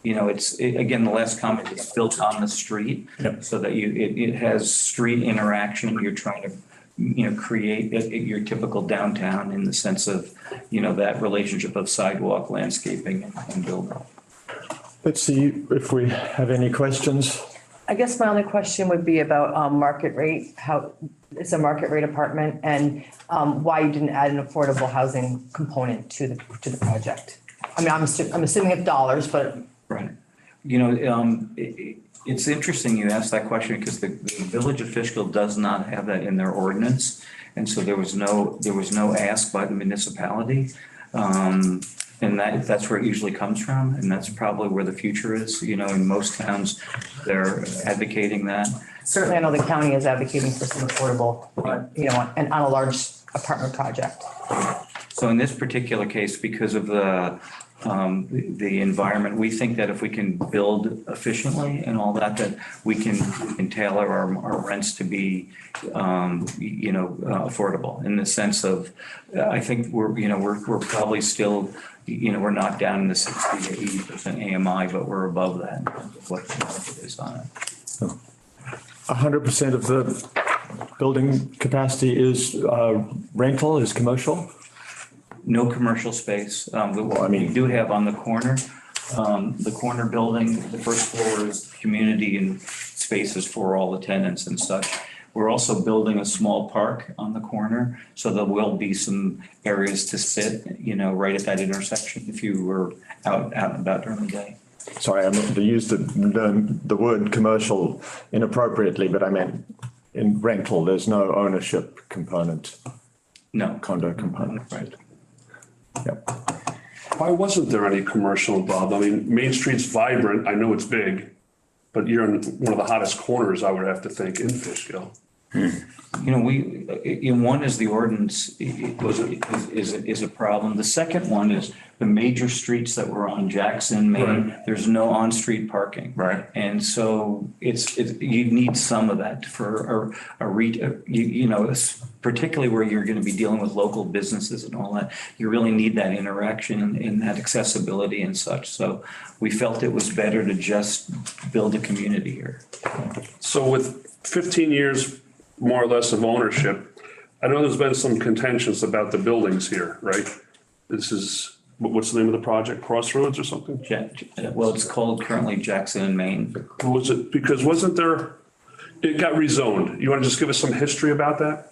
again, the last comment is built on the street, so that it has street interaction. You're trying to, create your typical downtown in the sense of, that relationship of sidewalk, landscaping, and building. Let's see if we have any questions. I guess my only question would be about market rate, how it's a market rate apartment, and why you didn't add an affordable housing component to the project. I mean, I'm assuming it's dollars, but. Right. It's interesting you asked that question because the village of Fishkill does not have that in their ordinance. And so there was no ask by the municipality. And that's where it usually comes from. And that's probably where the future is. In most towns, they're advocating that. Certainly, I know the county is advocating for some affordable, and on a large apartment project. So in this particular case, because of the the environment. We think that if we can build efficiently and all that, that we can tailor our rents to be, affordable in the sense of, I think we're probably still, we're not down in the 60 to 80% AMI, but we're above that, what the market is on it. 100% of the building capacity is rental, is commercial? No commercial space. We do have on the corner building, the first floor is community and spaces for all the tenants and such. We're also building a small park on the corner, so there will be some areas to sit, right at that intersection if you were out and about during the day. Sorry, I meant to use the word commercial inappropriately, but I meant in rental, there's no ownership component. No. Condo component. Right. Yep. Why wasn't there any commercial involved? I mean, Main Street's vibrant. I know it's big, but you're in one of the hottest corners, I would have to think, in Fishkill. One is the ordinance is a problem. The second one is the major streets that we're on, Jackson, Maine, there's no on-street parking. Right. And so you need some of that for particularly where you're going to be dealing with local businesses and all that. You really need that interaction and that accessibility and such. So we felt it was better to just build a community here. So with 15 years more or less of ownership, I know there's been some contentions about the buildings here, right? This is, what's the name of the project? Crossroads or something? Well, it's called currently Jackson and Maine. Was it, because wasn't there, it got rezoned. You want to just give us some history about that?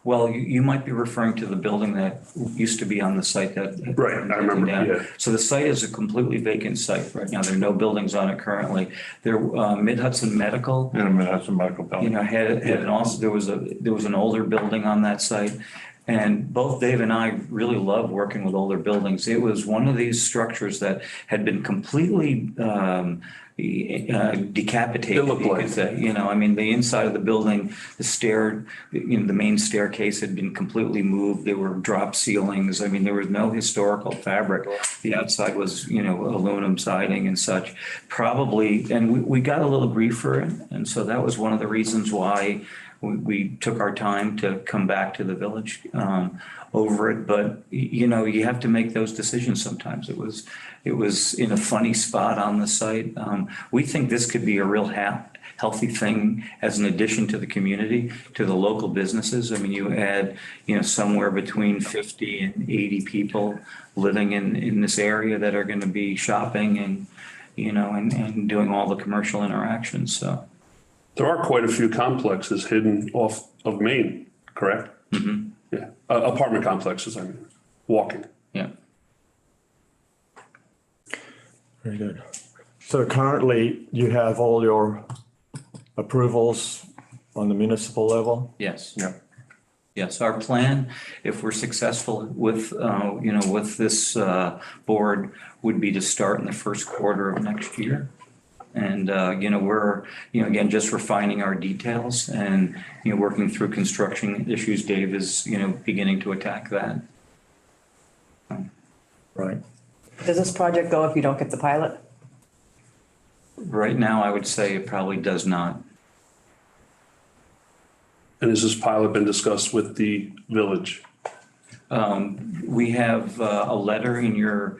Well, you might be referring to the building that used to be on the site that. Right, I remember, yeah. So the site is a completely vacant site right now. There are no buildings on it currently. There, Mid-Hudson Medical. Yeah, Mid-Hudson Medical building. Had also, there was an older building on that site. And both Dave and I really love working with older buildings. It was one of these structures that had been completely decapitated. It looked like the inside of the building, the main staircase had been completely moved. There were drop ceilings. There was no historical fabric. The outside was, aluminum siding and such. Probably, and we got a little grief for it. And so that was one of the reasons why we took our time to come back to the village over it. But, you have to make those decisions sometimes. It was in a funny spot on the site. We think this could be a real healthy thing as an addition to the community, to the local businesses. You add, somewhere between 50 and 80 people living in this area that are going to be shopping and, and doing all the commercial interactions. So. There are quite a few complexes hidden off of Main, correct? Mm-hmm. Yeah, apartment complexes, walking. Yeah. Very good. So currently you have all your approvals on the municipal level? Yes. Yeah. Yes, our plan, if we're successful with, with this board, would be to start in the first quarter of next year. And, we're, again, just refining our details and, working through construction issues. Dave is, beginning to attack that. Right. Does this project go if you don't get the pilot? Right now, I would say it probably does not. And has this pilot been discussed with the village? We have a letter in your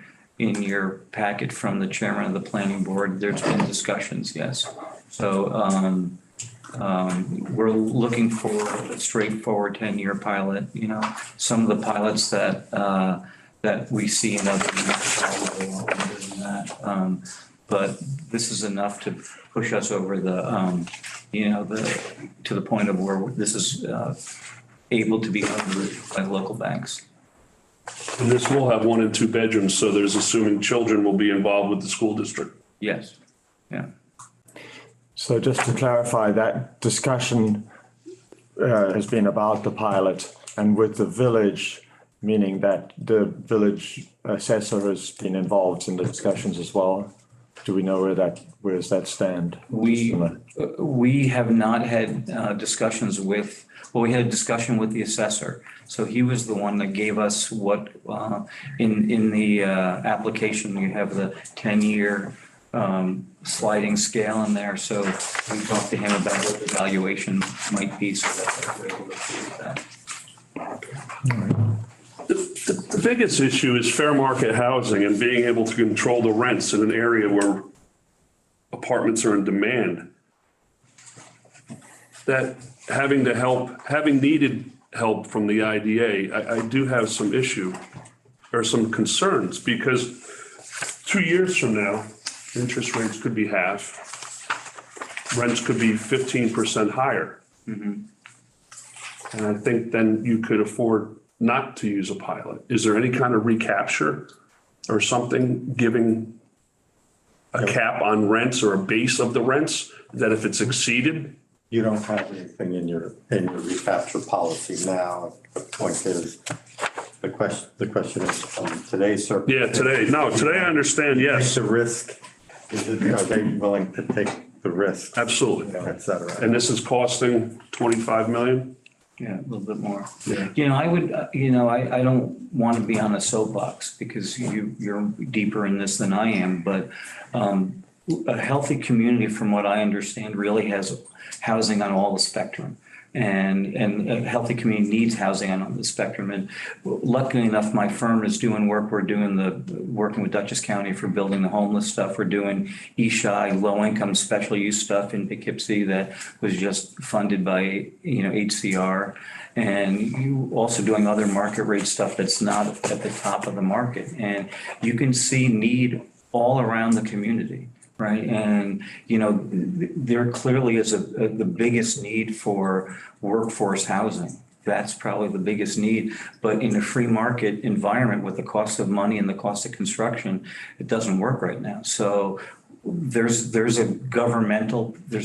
packet from the chairman of the planning board. There's been discussions, yes. So we're looking for a straightforward 10-year pilot. Some of the pilots that we see in other but this is enough to push us over the to the point of where this is able to be underwritten by local banks. And this will have 1 and 2 bedrooms, so there's assuming children will be involved with the school district. Yes. Yeah. So just to clarify, that discussion has been about the pilot and with the village, meaning that the village assessor has been involved in the discussions as well? do we know where does that stand? We have not had discussions with, well, we had a discussion with the assessor. So he was the one that gave us what, in the application, you have the 10-year sliding scale in there. So we talked to him about what the valuation might be so that we're able to prove that. The biggest issue is fair market housing and being able to control the rents in an area where apartments are in demand. That having needed help from the IDA, I do have some issue or some concerns because 2 years from now, interest rates could be half, rents could be 15% higher. Mm-hmm. And I think then you could afford not to use a pilot. Is there any kind of recapture or something giving a cap on rents or a base of the rents that if it's exceeded? You don't have anything in your recapture policy now. The point is, the question is from today's circumstance. Yeah, today I understand, yes. The risk, are they willing to take the risk? Absolutely. Et cetera. And this is costing 25 million? Yeah, a little bit more. Yeah. I would, I don't want to be on a soapbox because you're deeper in this than I am, but a healthy community, from what I understand, really has housing on all the spectrum. And a healthy community needs housing on the spectrum. And luckily enough, my firm is doing work. We're doing working with Dutchess County for building the homeless stuff. We're doing ESHI, low income special use stuff in Poughkeepsie that was just funded by, HCR. And you also doing other market rate stuff that's not at the top of the market. And you can see need all around the community. Right. And, there clearly is the biggest need for workforce housing. That's probably the biggest need. But in a free market environment with the cost of money and the cost of construction, it doesn't work right now. So there's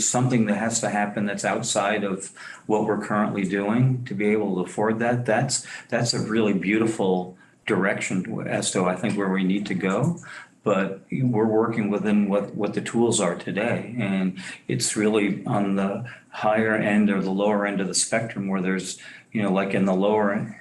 something that has to happen that's outside of what we're currently doing to be able to afford that. That's a really beautiful direction as to, I think, where we need to go. But we're working within what the tools are today. And it's really on the higher end or the lower end of the spectrum where there's, like in the lower,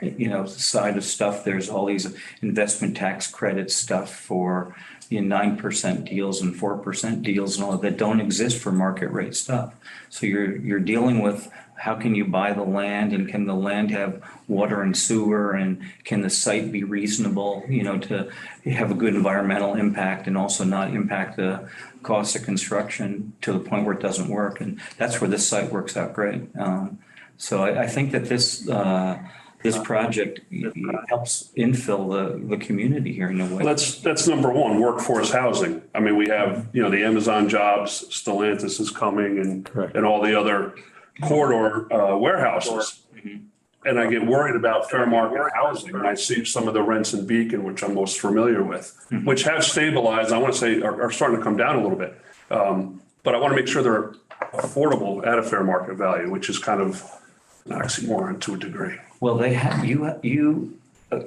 side of stuff, there's all these investment tax credit stuff for 9% deals and 4% deals and all that don't exist for market rate stuff. So you're dealing with how can you buy the land and can the land have water and sewer and can the site be reasonable, to have a good environmental impact and also not impact the cost of construction to the point where it doesn't work. And that's where this site works out great. So I think that this project helps infill the community here in a way. That's number one, workforce housing. I mean, we have, the Amazon jobs, Stellantis is coming and all the other corridor warehouses. And I get worried about fair market housing. And I see some of the rents in Beacon, which I'm most familiar with, which have stabilized, I want to say are starting to come down a little bit. But I want to make sure they're affordable at a fair market value, which is kind of an oxymoron to a degree. Well, they have, you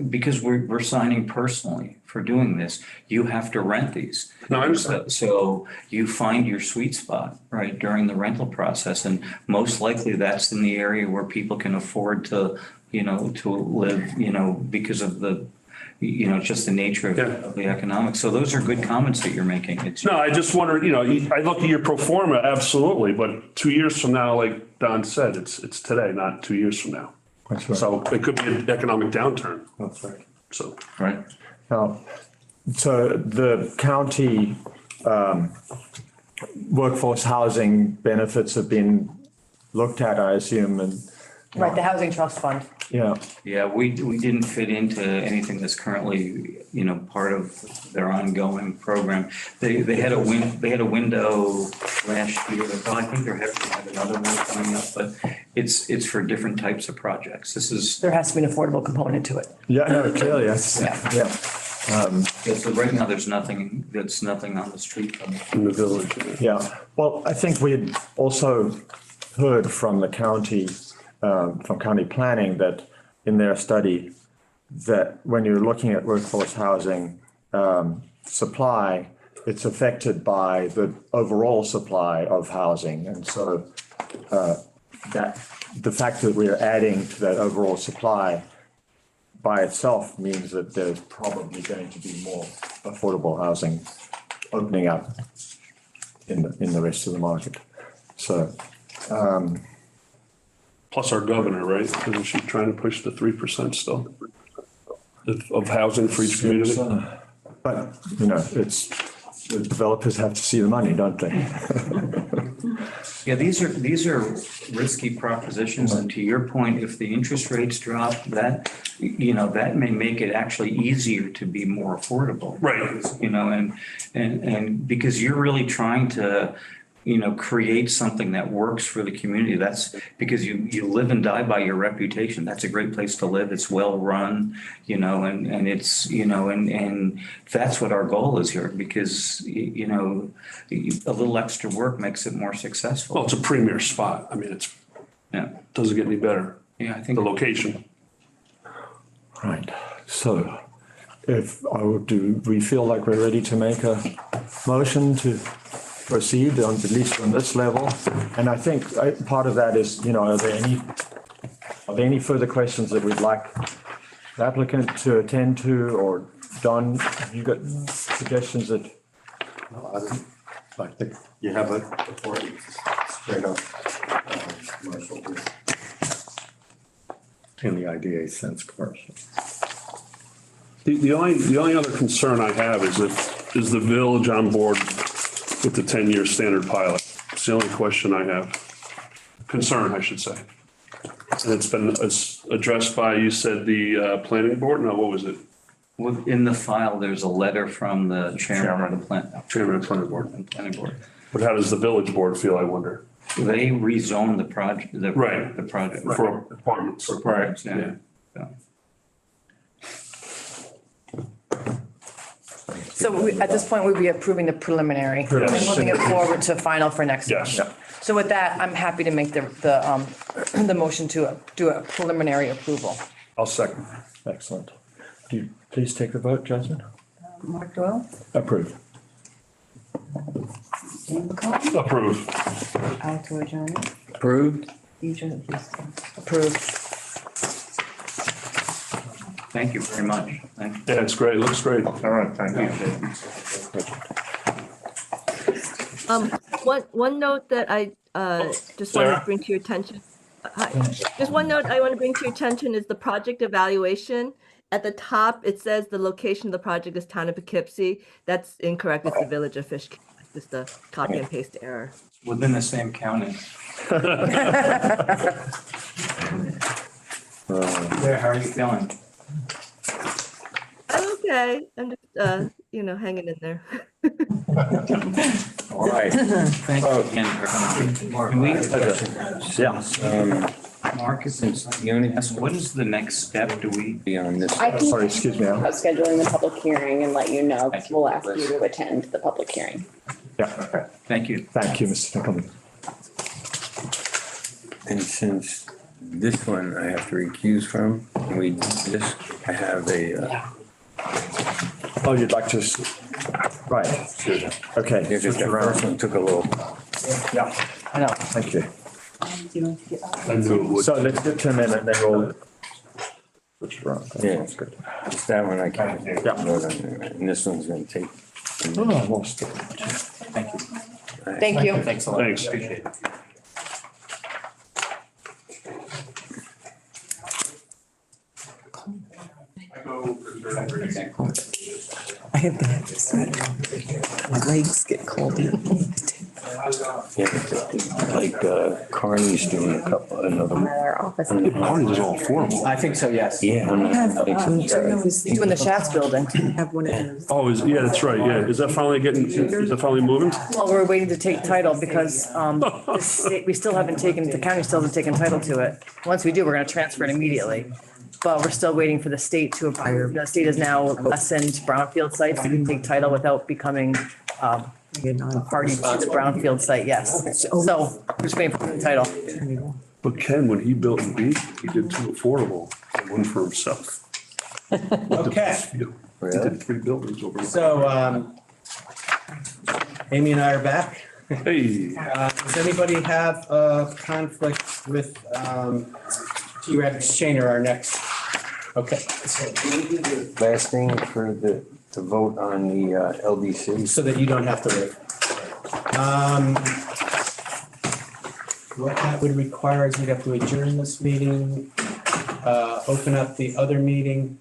because we're signing personally for doing this, you have to rent these. No, I understand. So you find your sweet spot, right, during the rental process. And most likely that's in the area where people can afford to, to live, because of the, just the nature of the economics. So those are good comments that you're making. No, I just wonder, I look at your pro forma, absolutely. But 2 years from now, like Don said, it's today, not 2 years from now. That's right. So it could be an economic downturn. That's right. So, Right. Now, so the county workforce housing benefits have been looked at, I assume, and. Right, the Housing Trust Fund. Yeah. Yeah, we didn't fit into anything that's currently, part of their ongoing program. They had a window last year. I think they're having another one coming up, but it's for different types of projects. There has to be an affordable component to it. Yeah, no, clearly, yes. Yeah. So right now, there's nothing on the street in the village. Yeah. Well, I think we had also heard from the county, from county planning, that in their study, that when you're looking at workforce housing supply, it's affected by the overall supply of housing. And so that the fact that we're adding to that overall supply by itself means that there's probably going to be more affordable housing opening up in the rest of the market. So, Plus our governor, right? Isn't she trying to push the 3% still of housing for each community? but, it's, the developers have to see the money, don't they? Yeah, these are risky propositions. And to your point, if the interest rates drop, that may make it actually easier to be more affordable. Right. And because you're really trying to, create something that works for the community. That's because you live and die by your reputation. That's a great place to live. It's well run, and it's, and that's what our goal is here, because, a little extra work makes it more successful. Well, it's a premier spot. I mean, doesn't get any better. Yeah, I think the location. Right. So do we feel like we're ready to make a motion to proceed on, at least on this level? And I think part of that is, are there any further questions that we'd like the applicant to attend to, or Don, have you got suggestions that? I think you have it before you straight up commercial. In the IDA sense, commercial. The only other concern I have is the village on board with the 10-year standard pilot. It's the only question I have. Concern, I should say. And it's been addressed by, you said, the planning board? No, what was it? In the file, there's a letter from the chairman of the planning board. But how does the village board feel, I wonder? They rezoned the project. The project for apartments. For apartments, yeah. So at this point, we'd be approving the preliminary and moving it forward to final for next month. Yes. So with that, I'm happy to make the motion to do a preliminary approval. I'll second. Excellent. Do you please take the vote, Jasmine? Mark Doyle, Approve. Jane McCall, Approve. Al Torrigiani, Approved. Deidre Houston. Approved. Thank you very much. Thank you. Yeah, it's great. Looks great. All right, thank you. One note that I just wanted to bring to your attention. Just one note I want to bring to your attention is the project evaluation. At the top, it says the location of the project is Town of Poughkeepsie. That's incorrect. It's the Village of Fishkill. Just a copy and paste error. Within the same county. How are you feeling? I'm okay. I'm just, hanging in there. All right. Thank you again for coming. Can we? Yeah. Marcus, since you only asked, what is the next step? Do we be on this? I can Sorry, excuse me. about scheduling the public hearing and let you know, because we'll ask you to attend the public hearing. Yeah. Okay. Thank you. Thank you, Mr. Nicholson. And since this one I have to recuse from, we just have a. Oh, you'd like to? Right. Okay. Because the first one took a little. Yeah. I know. Thank you. I knew it would. So let's get to them in and then we'll. Switch it around. Yeah. That's good. It's that one I can't. Yeah. And this one's gonna take. Oh, I lost it. Thank you. Thank you. Thanks a lot. Thanks. Appreciate it. I have been my legs get cold. Yeah, like Carney's doing another one. Our office. Carney's is all affordable. I think so, yes. Yeah. Doing the Schatz building. Have one of those. Oh, that's right. Yeah. Is that finally moving? Well, we're waiting to take title because we still haven't taken, the county still hasn't taken title to it. Once we do, we're gonna transfer it immediately. But we're still waiting for the state to approve. The state has now lessened brownfield sites. You can take title without becoming a party to the brownfield site, yes. So we're just waiting for the title. But Ken, when he built in Beach, he did two affordable and one for himself. Okay. He did 3 buildings over there. So Amy and I are back. Hey, Does anybody have a conflict with T-Rex Shaner, our next? Okay, Last thing for the, to vote on the LDC. so that you don't have to wait. What that would require is we'd have to adjourn this meeting, open up the other meeting.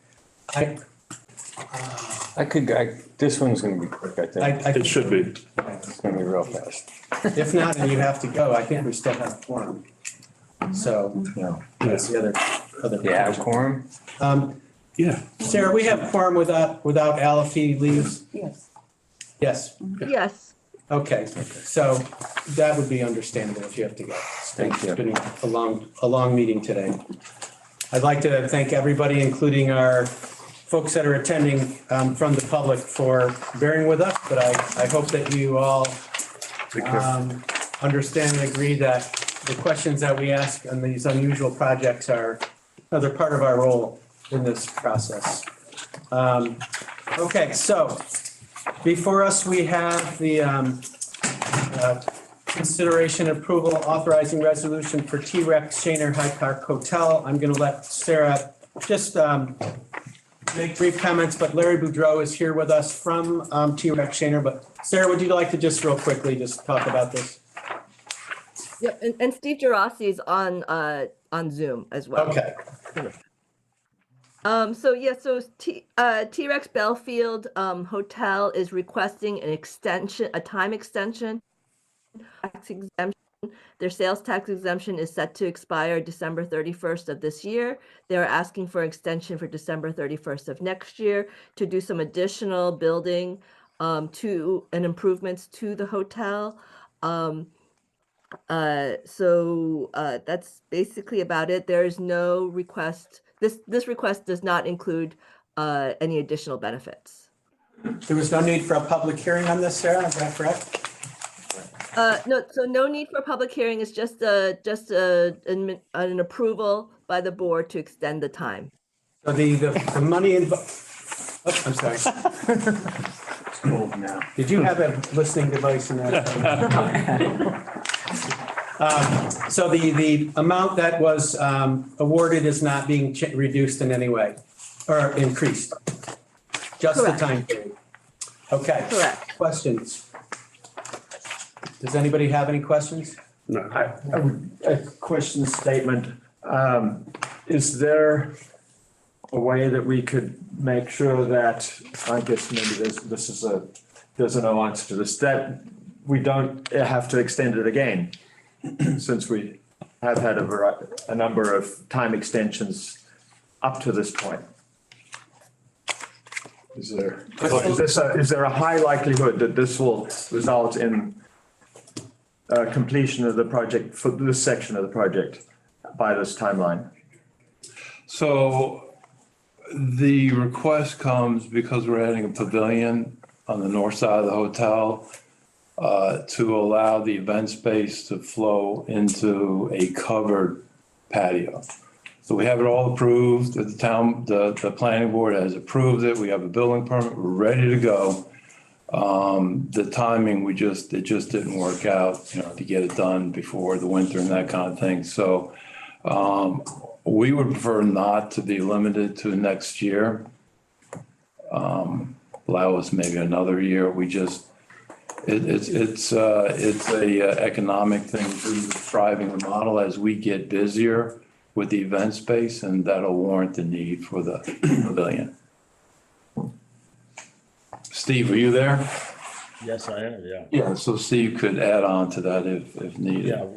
This one's gonna be quick, I think. it should be. It's gonna be real fast. If not, and you have to go, I think we still have quorum. So, that's the other. You have quorum? Yeah. Sarah, we have quorum without Al if he leaves? Yes. Yes, Yes. okay, so that would be understandable if you have to go. Thank you. It's been a long meeting today. I'd like to thank everybody, including our folks that are attending from the public, for bearing with us, but I hope that you all understand and agree that the questions that we ask on these unusual projects are another part of our role in this process. Okay, so before us, we have the consideration approval authorizing resolution for T-Rex Shaner Hyde Park Hotel. I'm going to let Sarah just make brief comments, but Larry Boudreau is here with us from T-Rex Shaner. But Sarah, would you like to just real quickly just talk about this? Yep, and Steve Gerasi is on Zoom as well. Okay. So T-Rex Belfield Hotel is requesting an extension, a time extension. Tax exemption. Their sales tax exemption is set to expire December 31st of this year. They're asking for extension for December 31st of next year to do some additional building and improvements to the hotel. That's basically about it. There is no request. This request does not include any additional benefits. There was no need for a public hearing on this, Sarah, is that correct? No, so no need for a public hearing. It's just an approval by the board to extend the time. So the money I'm sorry. It's cold now. Did you have a listening device in that? So the amount that was awarded is not being reduced in any way or increased? Just the Correct. time period? Okay. Correct. Questions? Does anybody have any questions? No. A question statement. Is there a way that we could make sure that, I guess maybe there's no answer to this, that we don't have to extend it again? Since we have had a number of time extensions up to this point. Is there a high likelihood that this will result in completion of the project for this section of the project by this timeline? So the request comes because we're adding a pavilion on the north side of the hotel to allow the event space to flow into a covered patio. So we have it all approved. The town, the planning board has approved it. We have a building permit. We're ready to go. The timing, it just didn't work out, to get it done before the winter and that kind of thing. So we would prefer not to be limited to next year. Allow us maybe another year. It's a economic thing to driving the model as we get busier with the event space, and that'll warrant the need for the pavilion. Steve, are you there? Yes, I am, yeah. Yeah, so Steve could add on to that if needed. I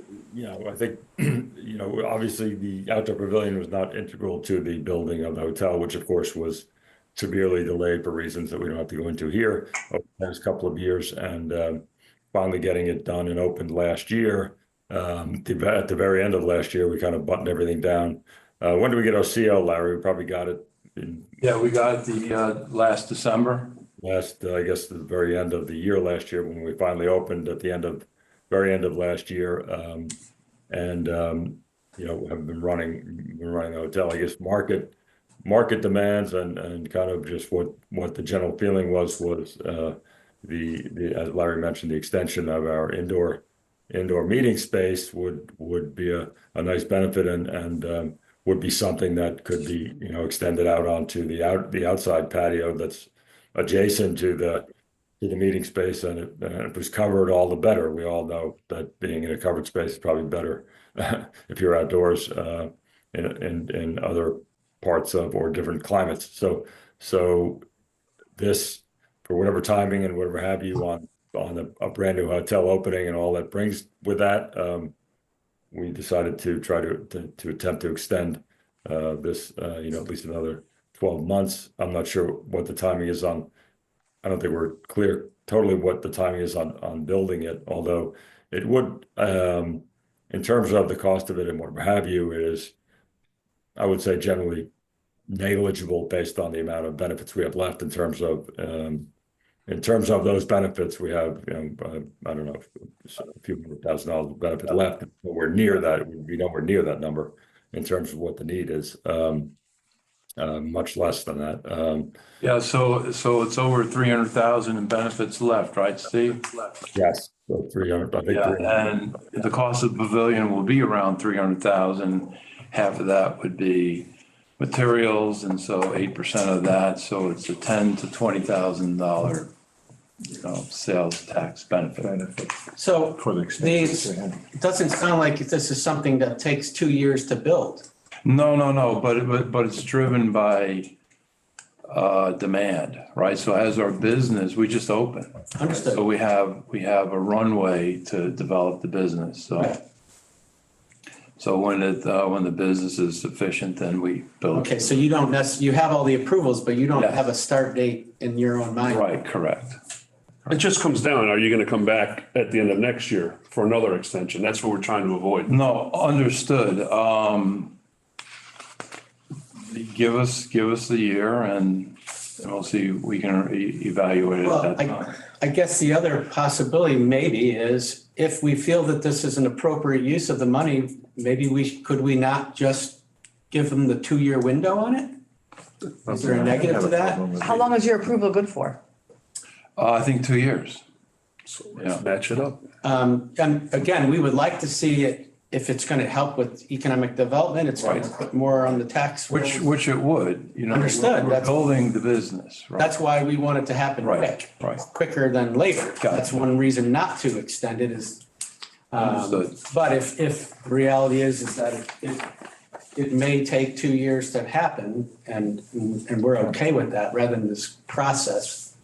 think, obviously the outdoor pavilion was not integral to the building of the hotel, which of course was severely delayed for reasons that we don't have to go into here over the past couple of years, and finally getting it done and opened last year. At the very end of last year, we kind of buttoned everything down. When did we get our CO, Larry? We probably got it Yeah, we got it the last December. I guess the very end of the year last year when we finally opened at the very end of last year. Have been running the hotel. I guess market demands and kind of just what the general feeling was as Larry mentioned, the extension of our indoor meeting space would be a nice benefit and would be something that could be, extended out onto the outside patio that's adjacent to the meeting space, and if it was covered, all the better. We all know that being in a covered space is probably better if you're outdoors in other parts of or different climates. So this, for whatever timing and whatever have you on a brand new hotel opening and all that brings with that, we decided to try to attempt to extend this, at least another 12 months. I'm not sure what the timing is on. I don't think we're clear totally what the timing is on building it, although it would, in terms of the cost of it and whatever have you, it is, I would say, generally negligible based on the amount of benefits we have left. In terms of those benefits, we have, I don't know, a few $100,000 of benefit left. Nowhere near that. We'd be nowhere near that number in terms of what the need is. Much less than that. Yeah, so it's over 300,000 in benefits left, right, Steve? Yes, so 300, I think. Yeah, 300. and the cost of the pavilion will be around 300,000. Half of that would be materials, and so 8% of that, so it's a $10,000 to $20,000, sales tax benefit. So For the expenses. it doesn't sound like this is something that takes 2 years to build. No, but it's driven by demand, right? So as our business, we just opened. Understood. So we have a runway to develop the business, so. Right. So when the business is sufficient, then we build. Okay, so you don't you have all the approvals, but you don't Yes. have a start date in your own mind. Right, correct. It just comes down, are you going to come back at the end of next year for another extension? That's what we're trying to avoid. No, understood. Give us the year and we'll see, we can evaluate it at Well, that time. I guess the other possibility maybe is if we feel that this is an appropriate use of the money, maybe could we not just give them the 2-year window on it? Is there a negative to that? How long is your approval good for? I think 2 years. Yeah, match it up. And again, we would like to see it, if it's going to help with economic development, it's going to Right. put more on the tax. roll. Which it would, Understood. We're building the business, right? That's why we want it to happen Right, quick. right. Quicker than later. That's one reason not to extend it is. Understood. But if the reality is that it may take 2 years to happen and we're okay with that rather than this process.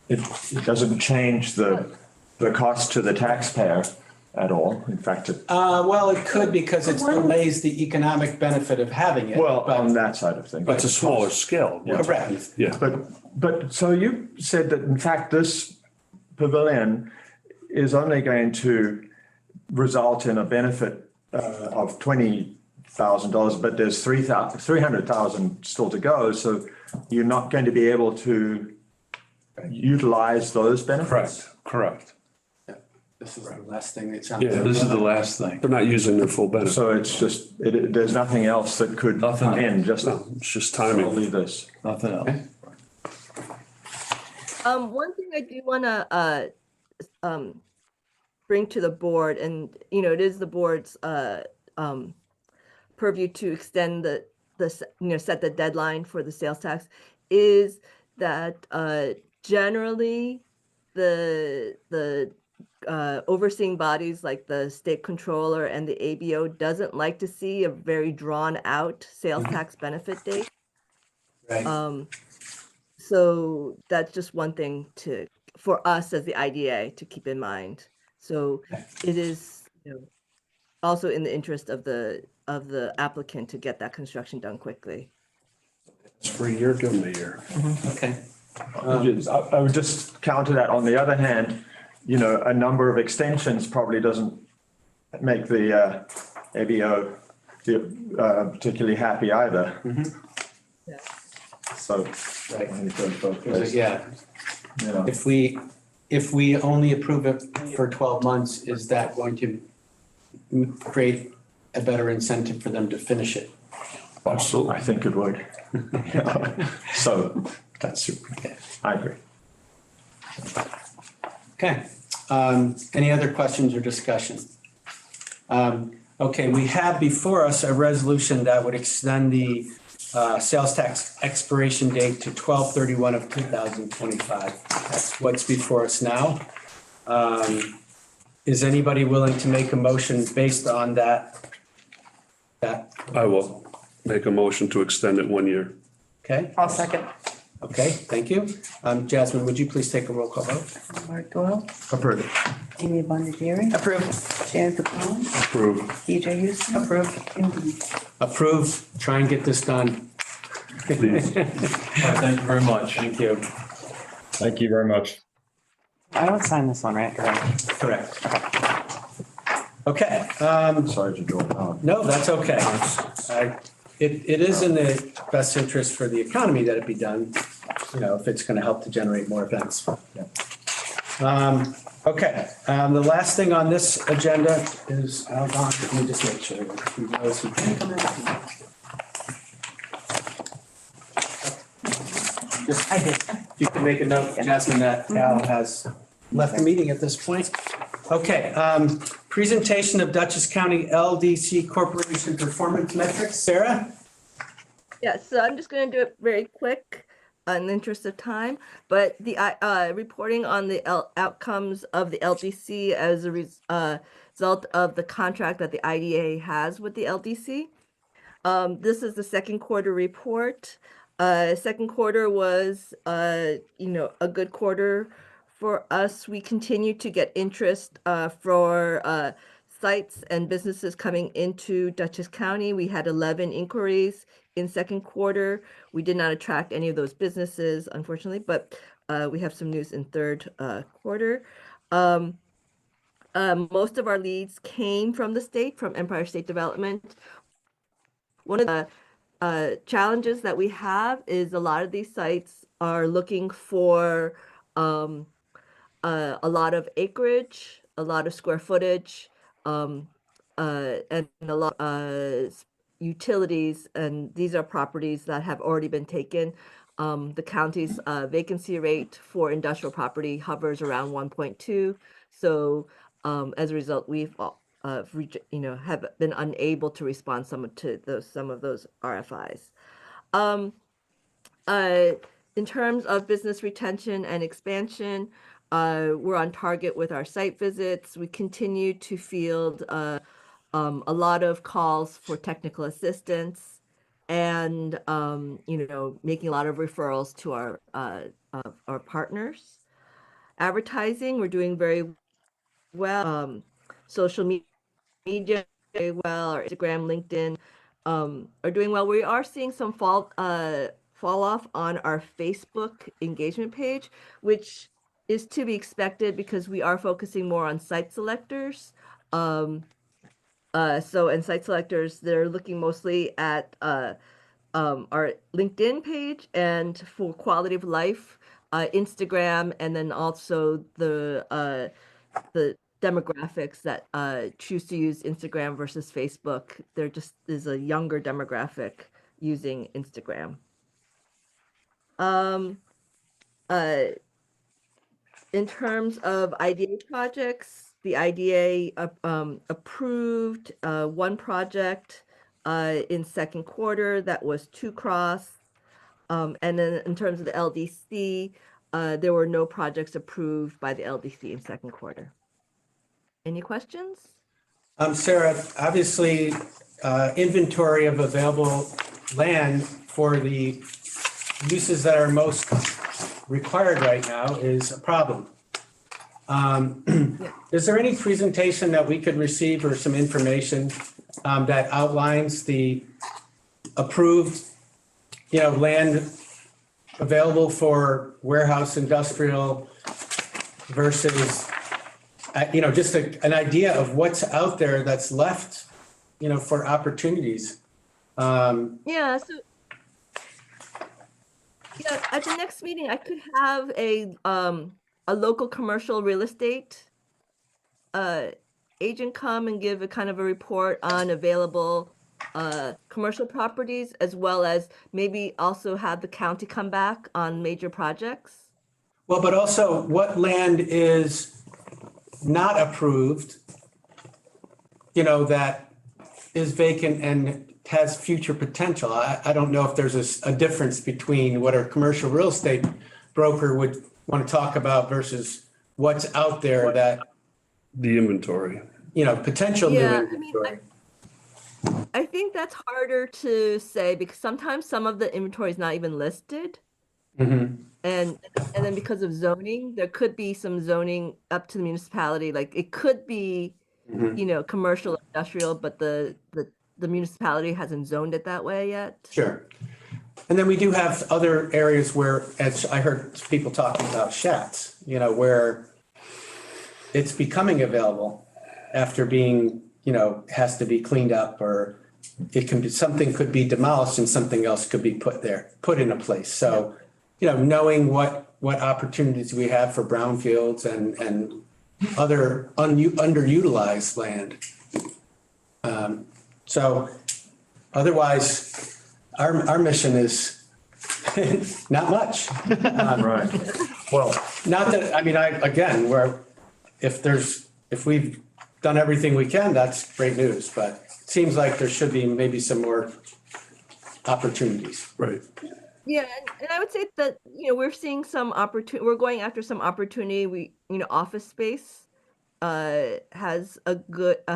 It doesn't change the cost to the taxpayer at all. In fact, Well, it could because it delays the economic benefit of having it. well, but- on that side of things. It's a smaller scale. Correct. Yeah. But so you said that in fact this pavilion is only going to result in a benefit of $20,000, but there's 300,000 still to go. So you're not going to be able to utilize those benefits? Correct. This is the last thing that sounds. Yeah, this is the last thing. They're not using their full benefit. So it's just, there's nothing else that could Nothing. come in, just No, it's just timing. only this. Nothing else. One thing I do want to bring to the board, and it is the board's purview to extend set the deadline for the sales tax, is that generally the overseeing bodies like the state controller and the ABO doesn't like to see a very drawn out sales tax benefit date. Right. So that's just one thing for us as the IDA to keep in mind. So it is also in the interest of the applicant to get that construction done quickly. It's for a year, give them a year. Okay. I would just counter that. On the other hand, a number of extensions probably doesn't make the ABO particularly happy either. Yeah. So, Right. I think those both ways. Yeah. If we only approve it for 12 months, is that going to create a better incentive for them to finish it? Absolutely. I think it would. So that's super. I agree. Okay. Any other questions or discussion? Okay, we have before us a resolution that would extend the sales tax expiration date to 12/31 of 2025. That's what's before us now. Is anybody willing to make a motion based on that? I will make a motion to extend it 1 year. Okay, I'll second. okay, thank you. Jasmine, would you please take a roll call vote? Mark Doyle, Approved. Amy Bondieri, Approved. Shannon Capone, Approved. DJ Houston. Approved. Kim Dean. Approve, try and get this done. Please. Thank you very much. Thank you. Thank you very much. I don't sign this one, right? Correct. Okay, Sorry to draw it out. no, that's okay. It is in the best interest for the economy that it be done, you know, if it's going to help to generate more events. Okay, the last thing on this agenda is, hold on, let me just make sure. who knows who can come in. Just, I did. if you can make a note, Jasmine, that Al has left the meeting at this point. Okay, presentation of Dutchess County LDC Corporation performance metrics. Sarah? Yeah, so I'm just going to do it very quick in the interest of time, but the reporting on the outcomes of the LDC as a result of the contract that the IDA has with the LDC. This is the second quarter report. Second quarter was, a good quarter for us. We continue to get interest for sites and businesses coming into Dutchess County. We had 11 inquiries in second quarter. We did not attract any of those businesses, unfortunately, but we have some news in third quarter. Most of our leads came from the state, from Empire State Development. One of the challenges that we have is a lot of these sites are looking for a lot of acreage, a lot of square footage, and a lot of utilities, and these are properties that have already been taken. The county's vacancy rate for industrial property hovers around 1.2. So as a result, we've have been unable to respond some of those RFIs. In terms of business retention and expansion, we're on target with our site visits. We continue to field a lot of calls for technical assistance, and making a lot of referrals to our partners. Advertising, we're doing very well. Social media very well. Our Instagram, LinkedIn are doing well. We are seeing some fall off on our Facebook engagement page, which is to be expected because we are focusing more on site selectors. And site selectors, they're looking mostly at our LinkedIn page, and for quality of life, Instagram, and then also the demographics that choose to use Instagram versus Facebook. There just is a younger demographic using Instagram. In terms of IDA projects, the IDA approved one project in second quarter that was 2Cross. And then in terms of the LDC, there were no projects approved by the LDC in second quarter. Any questions? Sarah, obviously, inventory of available land for the uses that are most required right now is a problem. Is there any presentation that we could receive or some information that outlines the approved, land available for warehouse industrial versus, just an idea of what's out there that's left, for opportunities? At the next meeting, I could have a local commercial real estate agent come and give a kind of a report on available commercial properties, as well as maybe also have the county come back on major projects. Well, but also what land is not approved, that is vacant and has future potential. I don't know if there's a difference between what a commercial real estate broker would want to talk about versus what's out there that, The inventory. potential new Yeah, inventory. I think that's harder to say because sometimes some of the inventory is not even listed. Mhm. And then because of zoning, there could be some zoning up to the municipality, like it could be, Mhm. commercial, industrial, but the municipality hasn't zoned it that way yet. Sure. And then we do have other areas where, as I heard people talking about shacks, where it's becoming available after being, has to be cleaned up, or it can be, something could be demolished and something else could be put into place. So, knowing what opportunities we have for brownfields and other underutilized land. So otherwise, our mission is not much. Right. Well, Not that, if we've done everything we can, that's great news, but it seems like there should be maybe some more opportunities. Right. Yeah, and I would say that, we're seeing some opportunity, we're going after some opportunity. Office space has a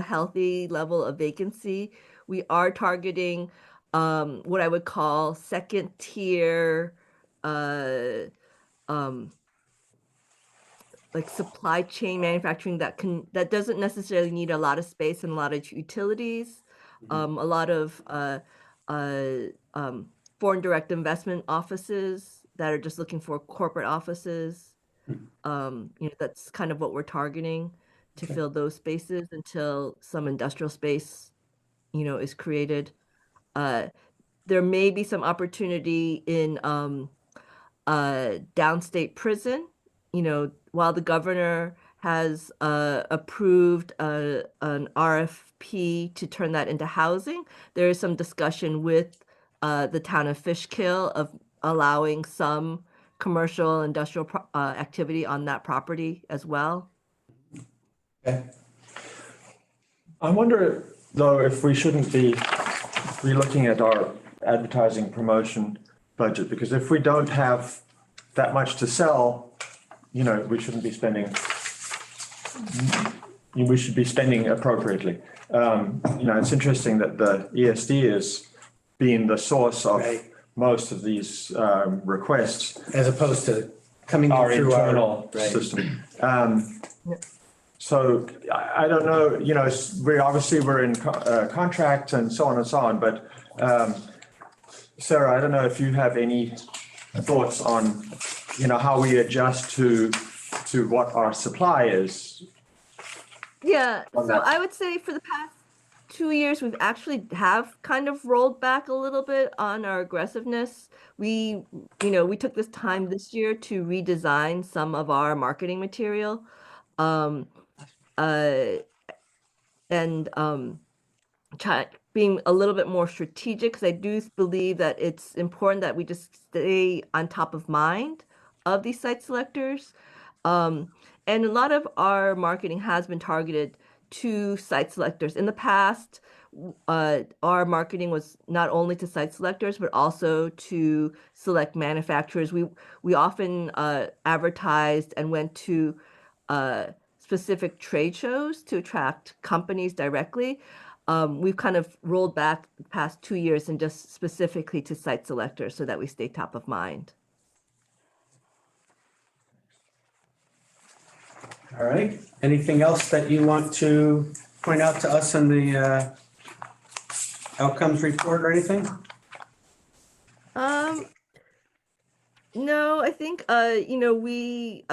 healthy level of vacancy. We are targeting what I would call second tier like supply chain manufacturing that doesn't necessarily need a lot of space and a lot of utilities, a lot of foreign direct investment offices that are just looking for corporate offices. That's kind of what we're targeting to fill those spaces until some industrial space, is created. There may be some opportunity in downstate prison, while the governor has approved an RFP to turn that into housing. There is some discussion with the town of Fishkill of allowing some commercial industrial activity on that property as well. Okay. I wonder, though, if we shouldn't be relooking at our advertising promotion budget, because if we don't have that much to sell, we shouldn't be spending, we should be spending appropriately. It's interesting that the ESD is being the source of most of these requests. As opposed to coming our through our internal right. system. So I don't know, we're in contract and so on, but Sarah, I don't know if you have any thoughts on, how we adjust to what our supply is. Yeah, On so that. I would say for the past 2 years, we've actually have kind of rolled back a little bit on our aggressiveness. We took this time this year to redesign some of our marketing material. Being a little bit more strategic, because I do believe that it's important that we just stay on top of mind of these site selectors. And a lot of our marketing has been targeted to site selectors. In the past, our marketing was not only to site selectors, but also to select manufacturers. We often advertised and went to specific trade shows to attract companies directly. We've kind of rolled back the past 2 years and just specifically to site selectors so that we stay top of mind. All right. Anything else that you want to point out to us in the outcomes report or anything? No, I think we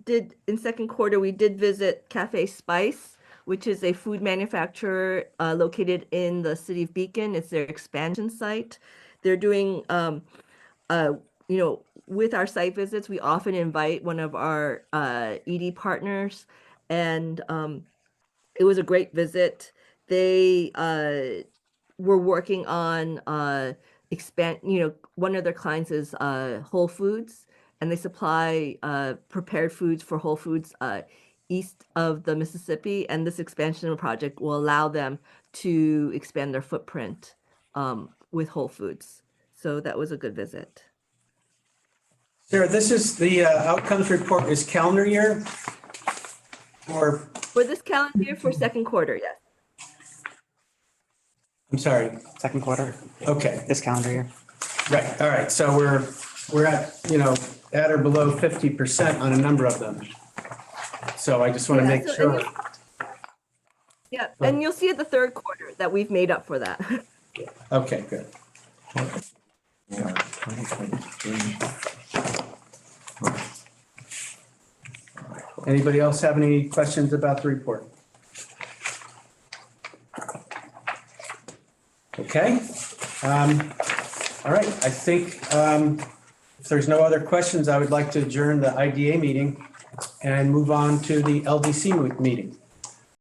did in second quarter, we did visit Cafe Spice, which is a food manufacturer located in the city of Beacon. It's their expansion site. They're doing with our site visits, we often invite one of our ED partners, and it was a great visit. They were working on expand. One of their clients is Whole Foods, and they supply prepared foods for Whole Foods east of the Mississippi. And this expansion project will allow them to expand their footprint with Whole Foods. So that was a good visit. Sarah, this is the outcomes report is calendar year or? For this calendar year, for second quarter, yes. I'm sorry. Second quarter. Okay. This calendar year. Right, all right, so we're at, at or below 50% on a number of them. So I just want to make sure. Yeah, and you'll see at the third quarter that we've made up for that. Okay, good. Anybody else have any questions about the report? Okay. All right, I think if there's no other questions, I would like to adjourn the IDA meeting and move on to the LDC meeting.